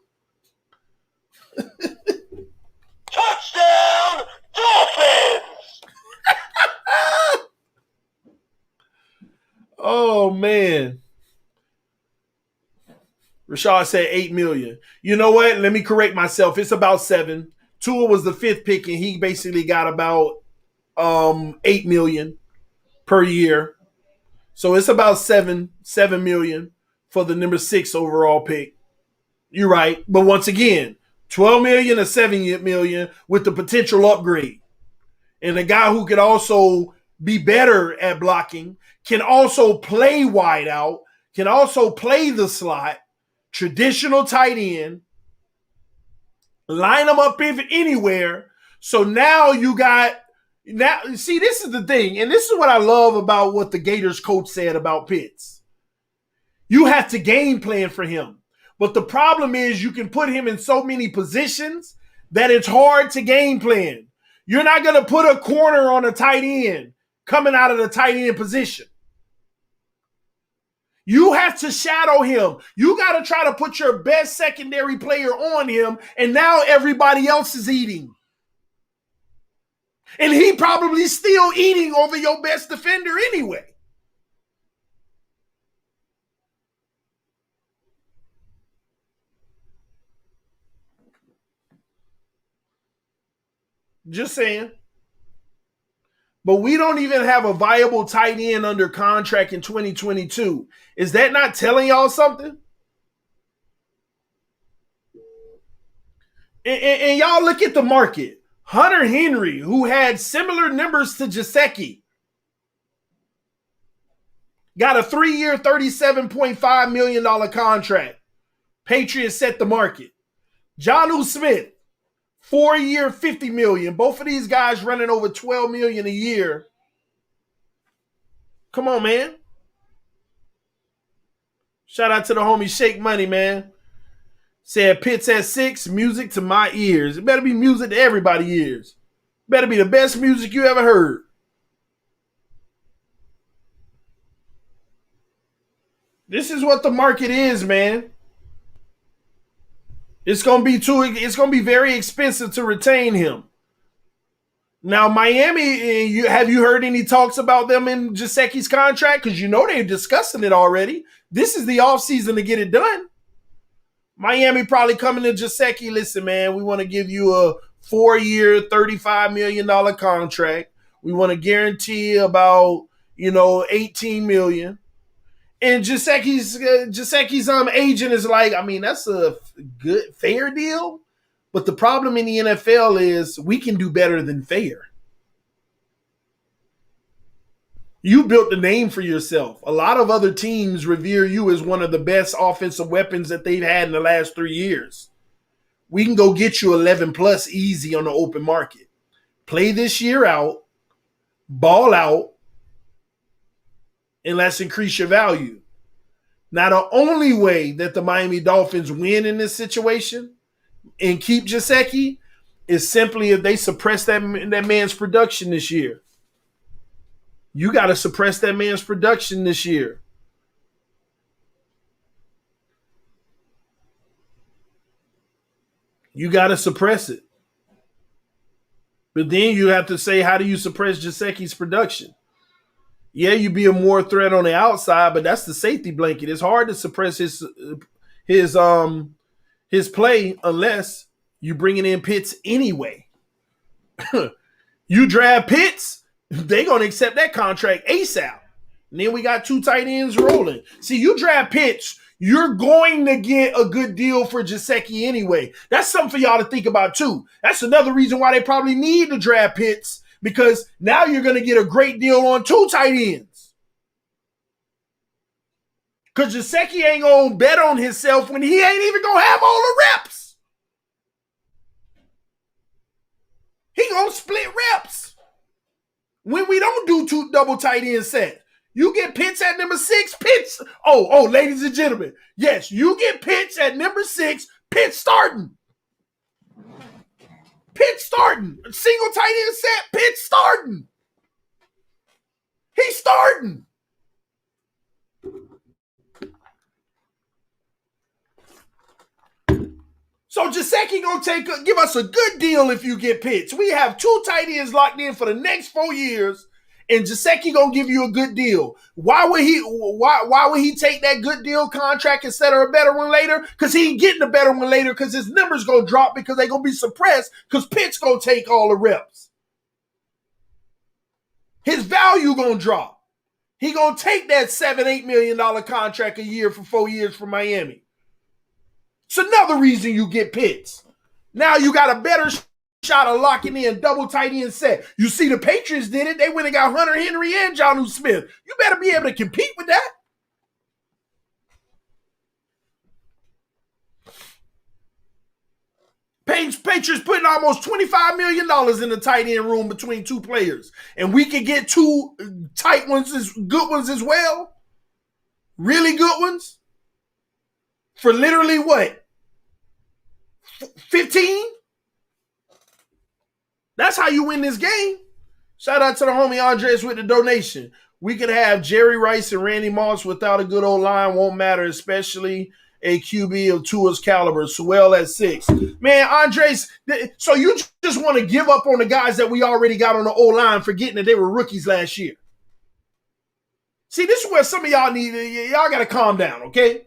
Touchdown, Dolphins! Oh, man. Rashad said $8 million. You know what? Let me correct myself. It's about 7. Tua was the 5th pick, and he basically got about $8 million per year. So it's about $7 million for the number 6 overall pick. You're right. But once again, $12 million or $7 million with the potential upgrade. And a guy who could also be better at blocking, can also play wide out, can also play the slot, traditional tight end, line them up anywhere. So now you got, see, this is the thing, and this is what I love about what the Gators coach said about Pitts. You have to game plan for him. But the problem is you can put him in so many positions that it's hard to game plan. You're not going to put a corner on a tight end coming out of the tight end position. You have to shadow him. You got to try to put your best secondary player on him, and now everybody else is eating. And he probably still eating over your best defender anyway. Just saying. But we don't even have a viable tight end under contract in 2022. Is that not telling y'all something? And y'all look at the market. Hunter Henry, who had similar numbers to Gesicki, got a 3-year, $37.5 million contract. Patriots set the market. Jonnu Smith, 4-year, $50 million. Both of these guys running over $12 million a year. Come on, man. Shout out to the homie Shake Money, man. Said Pitts at 6, music to my ears. It better be music to everybody's ears. Better be the best music you ever heard. This is what the market is, man. It's gonna be very expensive to retain him. Now, Miami, have you heard any talks about them in Gesicki's contract? Because you know they're discussing it already. This is the offseason to get it done. Miami probably coming to Gesicki, listen, man, we want to give you a 4-year, $35 million contract. We want to guarantee about, $18 million. And Gesicki's agent is like, I mean, that's a good, fair deal. But the problem in the NFL is we can do better than fair. You built the name for yourself. A lot of other teams revere you as one of the best offensive weapons that they've had in the last 3 years. We can go get you 11 plus easy on the open market. Play this year out, ball out, and let's increase your value. Now, the only way that the Miami Dolphins win in this situation and keep Gesicki is simply if they suppress that man's production this year. You got to suppress that man's production this year. You got to suppress it. But then you have to say, how do you suppress Gesicki's production? Yeah, you be a more threat on the outside, but that's the safety blanket. It's hard to suppress his his play unless you bringing in Pitts anyway. You draft Pitts, they gonna accept that contract ASAP. And then we got 2 tight ends rolling. See, you draft Pitts, you're going to get a good deal for Gesicki anyway. That's something for y'all to think about too. That's another reason why they probably need to draft Pitts, because now you're going to get a great deal on 2 tight ends. Because Gesicki ain't going to bet on himself when he ain't even going to have all the reps. He going to split reps. When we don't do 2 double tight end set, you get Pitts at number 6, Pitts. Oh, ladies and gentlemen. Yes, you get Pitts at number 6, Pitts starting. Pitts starting. Single tight end set, Pitts starting. He's starting. So Gesicki gonna give us a good deal if you get Pitts. We have 2 tight ends locked in for the next 4 years, and Gesicki gonna give you a good deal. Why would he take that good deal contract instead of a better one later? Because he ain't getting a better one later because his numbers gonna drop because they gonna be suppressed because Pitts gonna take all the reps. His value gonna drop. He gonna take that $7-8 million contract a year for 4 years from Miami. It's another reason you get Pitts. Now you got a better shot of locking in double tight end set. You see the Patriots did it. They went and got Hunter Henry and Jonnu Smith. You better be able to compete with that. Patriots putting almost $25 million in the tight end room between 2 players. And we could get 2 tight ones, good ones as well. Really good ones. For literally what? 15? That's how you win this game. Shout out to the homie Andres with the donation. We could have Jerry Rice and Randy Moss without a good old line. Won't matter, especially a QB of Tua's caliber. Sewell at 6. Man, Andres, so you just want to give up on the guys that we already got on the O-line, forgetting that they were rookies last year. See, this is where some of y'all y'all got to calm down, okay?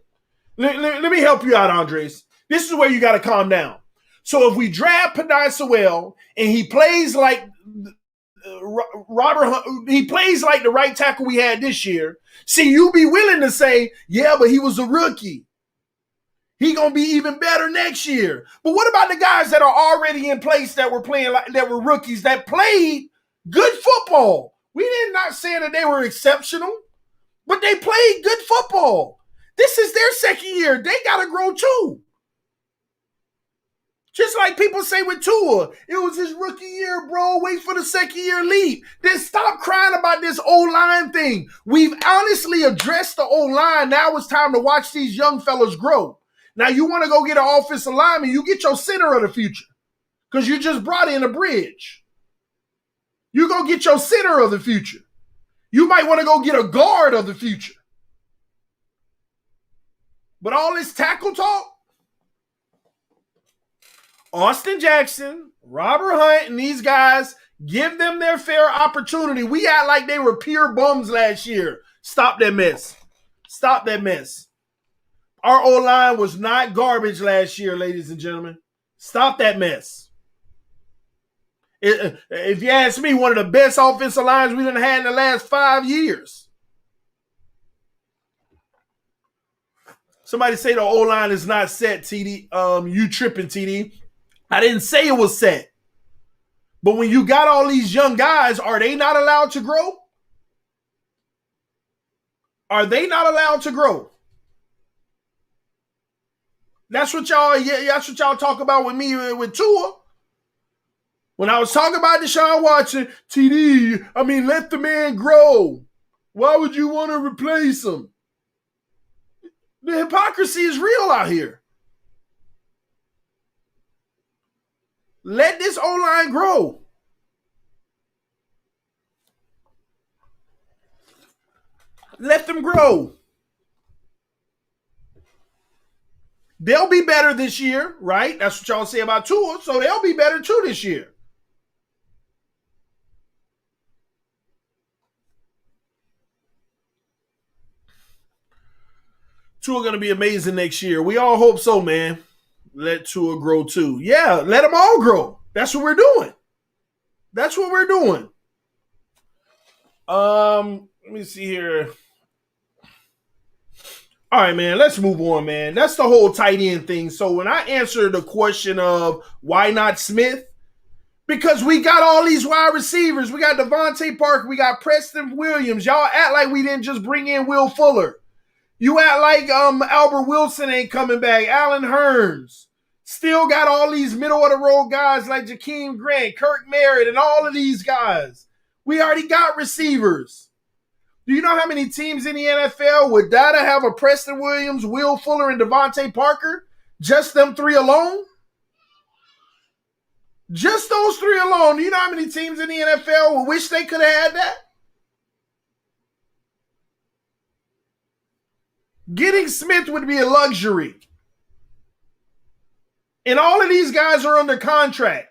Let me help you out, Andres. This is where you got to calm down. So if we draft Penei Sewell and he plays like he plays like the right tackle we had this year, see, you be willing to say, yeah, but he was a rookie. He gonna be even better next year. But what about the guys that are already in place that were playing that were rookies that played good football? We did not say that they were exceptional, but they played good football. This is their second year. They gotta grow too. Just like people say with Tua, it was his rookie year, bro. Wait for the second year leap. Then stop crying about this O-line thing. We've honestly addressed the O-line. Now it's time to watch these young fellas grow. Now you want to go get an offensive lineman, you get your center of the future because you just brought in a bridge. You go get your center of the future. You might want to go get a guard of the future. But all this tackle talk, Austin Jackson, Robert Hunt, and these guys, give them their fair opportunity. We act like they were pure bums last year. Stop that mess. Stop that mess. Our O-line was not garbage last year, ladies and gentlemen. Stop that mess. If you ask me, one of the best offensive lines we've had in the last 5 years. Somebody say the O-line is not set, TD. You tripping, TD. I didn't say it was set. But when you got all these young guys, are they not allowed to grow? Are they not allowed to grow? That's what y'all talk about with me with Tua. When I was talking about Deshaun Watson, TD, let the man grow. Why would you want to replace him? The hypocrisy is real out here. Let this O-line grow. Let them grow. They'll be better this year, right? That's what y'all say about Tua. So they'll be better too this year. Tua going to be amazing next year. We all hope so, man. Let Tua grow too. Yeah, let them all grow. That's what we're doing. That's what we're doing. Let me see here. All right, man, let's move on, man. That's the whole tight end thing. So when I answer the question of why not Smith, because we got all these wide receivers. We got Devontae Parker. We got Preston Williams. Y'all act like we didn't just bring in Will Fuller. You act like Albert Wilson ain't coming back. Allen Hurns. Still got all these middle-of-the-road guys like Jakeem Grant, Kirk Merritt, and all of these guys. We already got receivers. Do you know how many teams in the NFL would die to have a Preston Williams, Will Fuller, and Devontae Parker? Just them three alone? Just those three alone. Do you know how many teams in the NFL would wish they could have had that? Getting Smith would be a luxury. And all of these guys are under contract.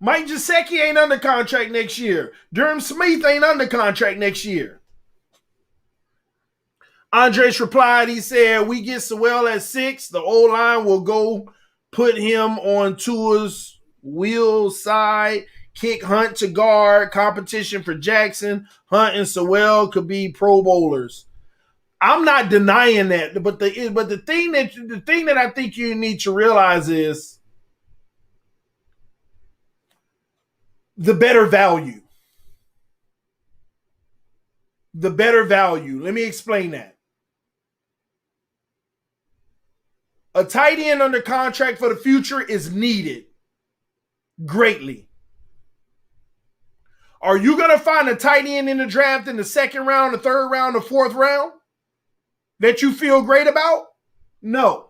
Mike Gesicki ain't under contract next year. Durham Smith ain't under contract next year. Andres replied, he said, we get Sewell at 6. The O-line will go put him on Tua's wheel side, kick Hunt to guard, competition for Jackson. Hunt and Sewell could be Pro Bowlers. I'm not denying that, but the thing that I think you need to realize is the better value. The better value. Let me explain that. A tight end under contract for the future is needed greatly. Are you going to find a tight end in the draft in the second round, the third round, the fourth round that you feel great about? No.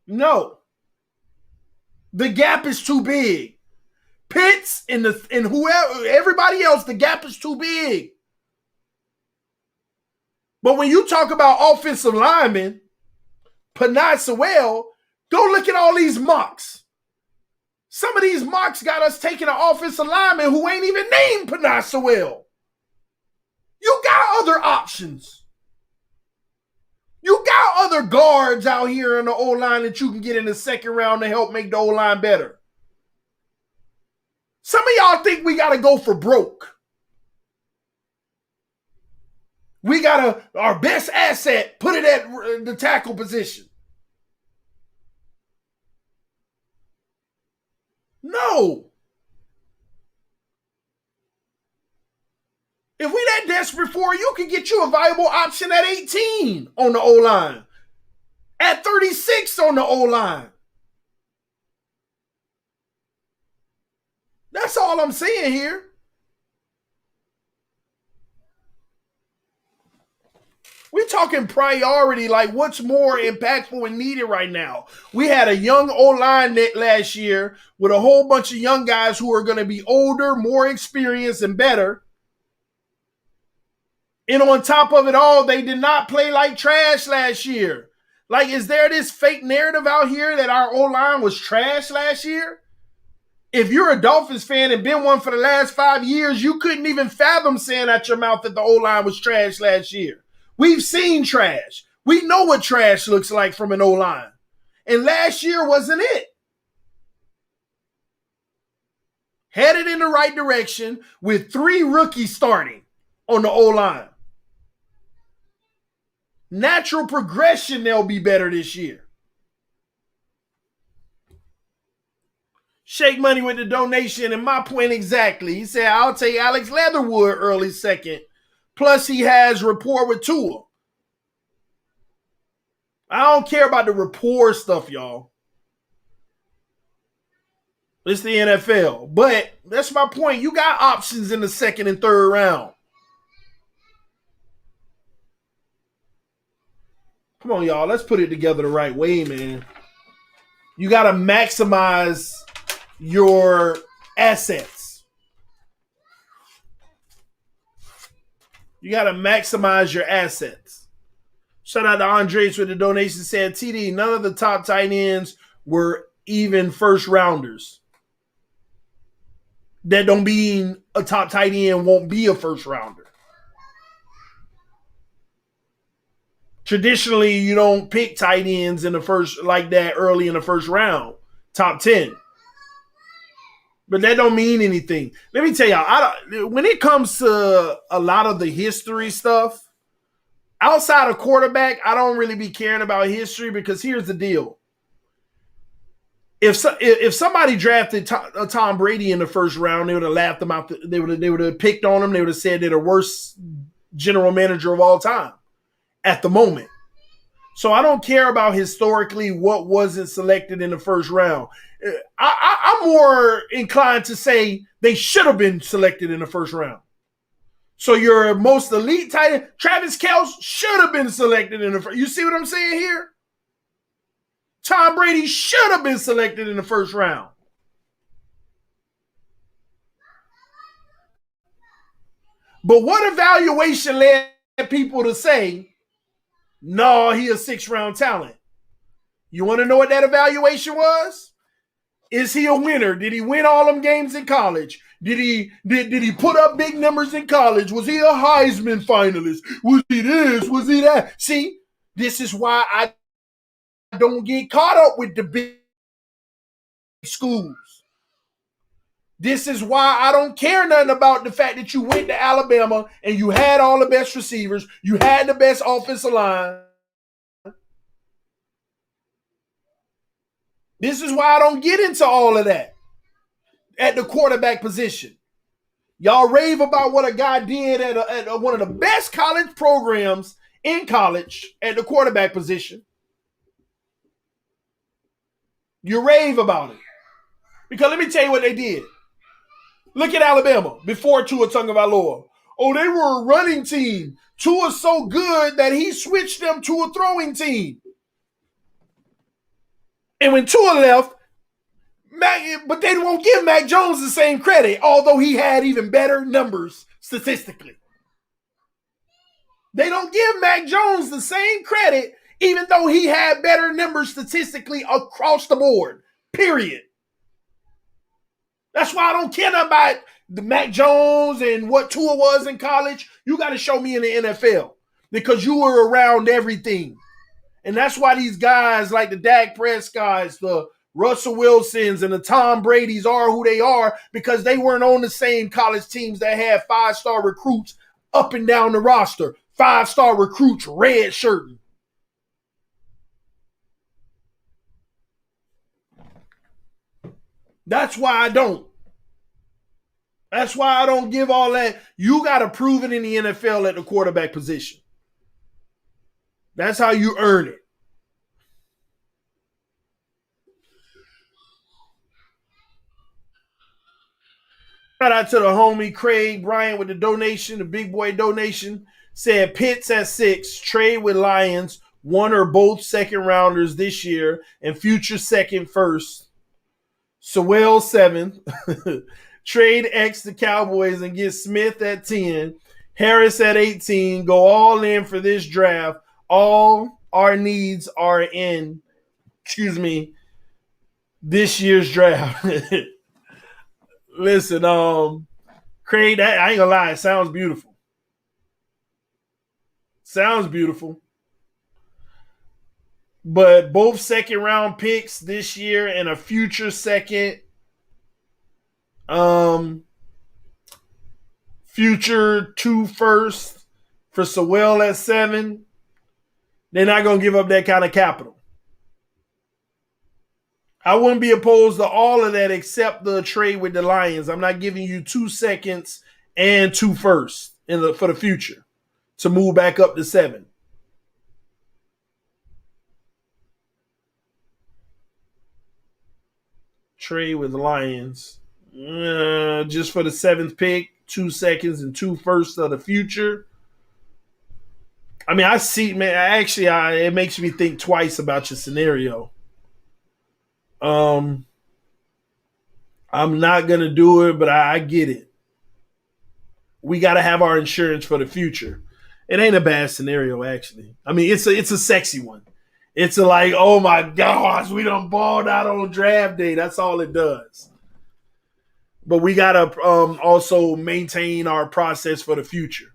No. The gap is too big. Pitts and whoever, everybody else, the gap is too big. But when you talk about offensive linemen, Penei Sewell, go look at all these mocks. Some of these mocks got us taking an offensive lineman who ain't even named Penei Sewell. You got other options. You got other guards out here in the O-line that you can get in the second round to help make the O-line better. Some of y'all think we got to go for broke. We got our best asset, put it at the tackle position. No. If we that desperate for you, can get you a viable option at 18 on the O-line. At 36 on the O-line. That's all I'm saying here. We're talking priority, like what's more impactful and needed right now. We had a young O-line net last year with a whole bunch of young guys who are going to be older, more experienced, and better. And on top of it all, they did not play like trash last year. Like, is there this fake narrative out here that our O-line was trash last year? If you're a Dolphins fan and been one for the last 5 years, you couldn't even fathom saying out your mouth that the O-line was trash last year. We've seen trash. We know what trash looks like from an O-line. And last year wasn't it. Headed in the right direction with 3 rookies starting on the O-line. Natural progression, they'll be better this year. Shake Money with the donation, and my point exactly. He said, I'll take Alex Leatherwood early second. Plus, he has rapport with Tua. I don't care about the rapport stuff, y'all. It's the NFL. But that's my point. You got options in the second and third round. Come on, y'all. Let's put it together the right way, man. You got to maximize your assets. You got to maximize your assets. Shout out to Andres with the donation. Said TD, none of the top tight ends were even first rounders. That don't mean a top tight end won't be a first rounder. Traditionally, you don't pick tight ends in the first like that early in the first round, top 10. But that don't mean anything. Let me tell y'all, when it comes to a lot of the history stuff, outside of quarterback, I don't really be caring about history because here's the deal. If somebody drafted Tom Brady in the first round, they would have laughed them out. They would have picked on him. They would have said they're the worst general manager of all time at the moment. So I don't care about historically what wasn't selected in the first round. I'm more inclined to say they should have been selected in the first round. So your most elite tight end, Travis Kelce, should have been selected in the first. You see what I'm saying here? Tom Brady should have been selected in the first round. But what evaluation led people to say, no, he a 6th-round talent? You want to know what that evaluation was? Is he a winner? Did he win all them games in college? Did he put up big numbers in college? Was he a Heisman finalist? Was he this? Was he that? See, this is why I don't get caught up with the big schools. This is why I don't care nothing about the fact that you went to Alabama and you had all the best receivers. You had the best offensive line. This is why I don't get into all of that at the quarterback position. Y'all rave about what a guy did at one of the best college programs in college at the quarterback position. You rave about it. Because let me tell you what they did. Look at Alabama before Tua Tagovailoa. Oh, they were a running team. Tua's so good that he switched them to a throwing team. And when Tua left, but they won't give Mac Jones the same credit, although he had even better numbers statistically. They don't give Mac Jones the same credit, even though he had better numbers statistically across the board, period. That's why I don't care about the Mac Jones and what Tua was in college. You got to show me in the NFL because you were around everything. And that's why these guys like the Dak Prescotts, the Russell Wilsons, and the Tom Bradys are who they are because they weren't on the same college teams that had 5-star recruits up and down the roster. 5-star recruits red shirting. That's why I don't. That's why I don't give all that. You got to prove it in the NFL at the quarterback position. That's how you earn it. Shout out to the homie Craig Bryant with the donation, the big boy donation. Said Pitts at 6, trade with Lions, one or both second rounders this year, and future second first. Sewell 7. Trade X the Cowboys and get Smith at 10. Harris at 18. Go all in for this draft. All our needs are in, this year's draft. Listen, Craig, I ain't gonna lie, it sounds beautiful. Sounds beautiful. But both second round picks this year and a future second, future 2 first for Sewell at 7. They're not gonna give up that kind of capital. I wouldn't be opposed to all of that except the trade with the Lions. I'm not giving you 2 seconds and 2 firsts for the future to move back up to 7. Trade with the Lions. Just for the 7th pick, 2 seconds and 2 firsts of the future. I mean, I see, man, it makes me think twice about your scenario. I'm not going to do it, but I get it. We got to have our insurance for the future. It ain't a bad scenario, actually. I mean, it's a sexy one. It's a like, oh my gosh, we done balled out on draft day. That's all it does. But we gotta also maintain our process for the future.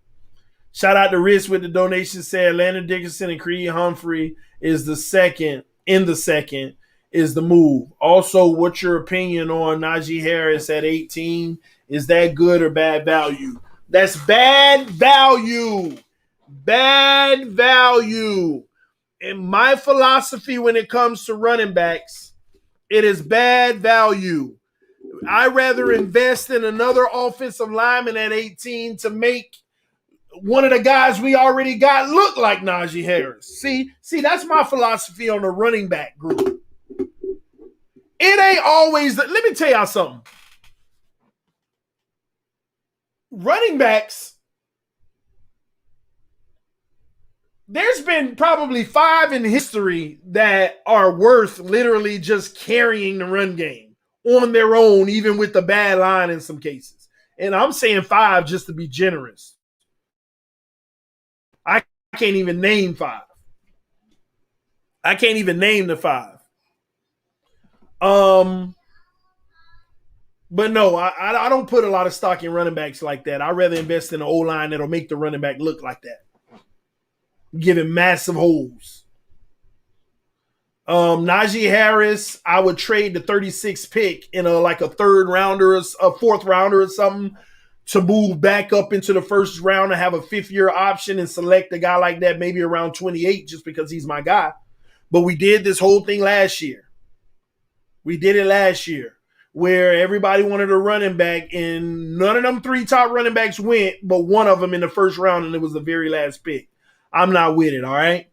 Shout out to Riz with the donation. Said Landon Dickerson and Creed Humphrey is the second. In the second is the move. Also, what's your opinion on Najee Harris at 18? Is that good or bad value? That's bad value. Bad value. In my philosophy when it comes to running backs, it is bad value. I'd rather invest in another offensive lineman at 18 to make one of the guys we already got look like Najee Harris. See, that's my philosophy on the running back group. It ain't always, let me tell y'all something. Running backs, there's been probably 5 in history that are worth literally just carrying the run game on their own, even with the bad line in some cases. And I'm saying 5 just to be generous. I can't even name 5. I can't even name the 5. But no, I don't put a lot of stock in running backs like that. I'd rather invest in an O-line that'll make the running back look like that. Give him massive holes. Najee Harris, I would trade the 36th pick in a third rounder or a fourth rounder or something to move back up into the first round and have a 5th-year option and select a guy like that maybe around 28 just because he's my guy. But we did this whole thing last year. We did it last year where everybody wanted a running back and none of them 3 top running backs went, but one of them in the first round and it was the very last pick. I'm not with it, all right?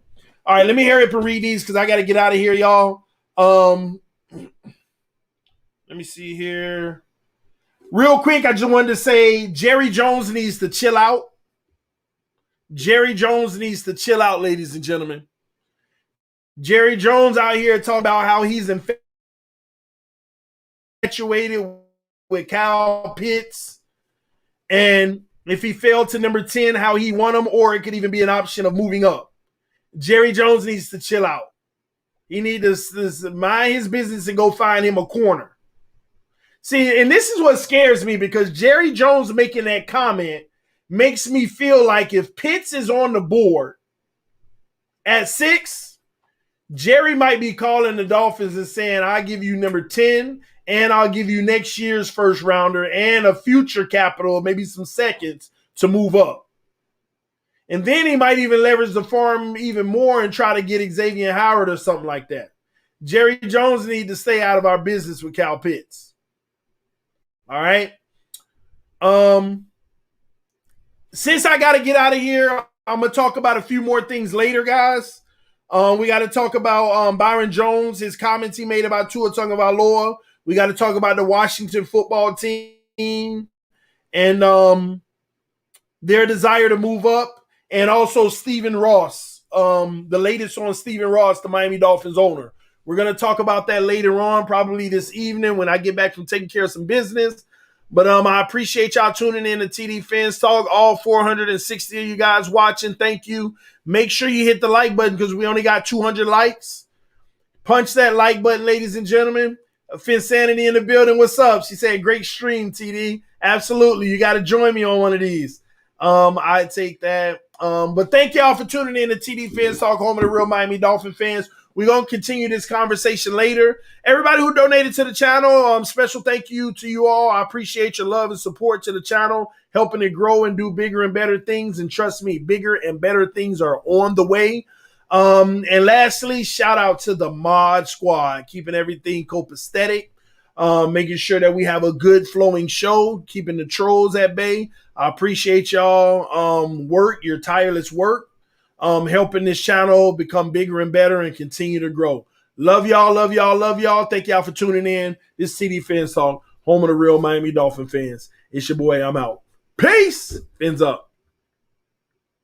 All right, let me hurry up and read these because I got to get out of here, y'all. Let me see here. Real quick, I just wanted to say Jerry Jones needs to chill out. Jerry Jones needs to chill out, ladies and gentlemen. Jerry Jones out here talking about how he's infatuated with Kyle Pitts. And if he fell to number 10, how he won him, or it could even be an option of moving up. Jerry Jones needs to chill out. He needs to mind his business and go find him a corner. See, and this is what scares me because Jerry Jones making that comment makes me feel like if Pitts is on the board at 6, Jerry might be calling the Dolphins and saying, I'll give you number 10 and I'll give you next year's first rounder and a future capital, maybe some seconds to move up. And then he might even leverage the farm even more and try to get Xavier Howard or something like that. Jerry Jones needs to stay out of our business with Kyle Pitts. All right. Since I got to get out of here, I'm going to talk about a few more things later, guys. We got to talk about Byron Jones, his comments he made about Tua Tagovailoa. We got to talk about the Washington football team and their desire to move up. And also Stephen Ross, the latest on Stephen Ross, the Miami Dolphins owner. We're going to talk about that later on, probably this evening when I get back from taking care of some business. But I appreciate y'all tuning in to TD Fans Talk, all 460 of you guys watching. Thank you. Make sure you hit the like button because we only got 200 likes. Punch that like button, ladies and gentlemen. Finsanity in the building. What's up? She said, great stream, TD. Absolutely. You got to join me on one of these. I take that. But thank y'all for tuning in to TD Fans Talk, home of the real Miami Dolphin fans. We're going to continue this conversation later. Everybody who donated to the channel, special thank you to you all. I appreciate your love and support to the channel, helping it grow and do bigger and better things. And trust me, bigger and better things are on the way. And lastly, shout out to the Mod Squad, keeping everything copacetic, making sure that we have a good flowing show, keeping the trolls at bay. I appreciate y'all your tireless work. Helping this channel become bigger and better and continue to grow. Love y'all, love y'all, love y'all. Thank y'all for tuning in. This TD Fans Talk, home of the real Miami Dolphin fans. It's your boy. I'm out. Peace. Fins up.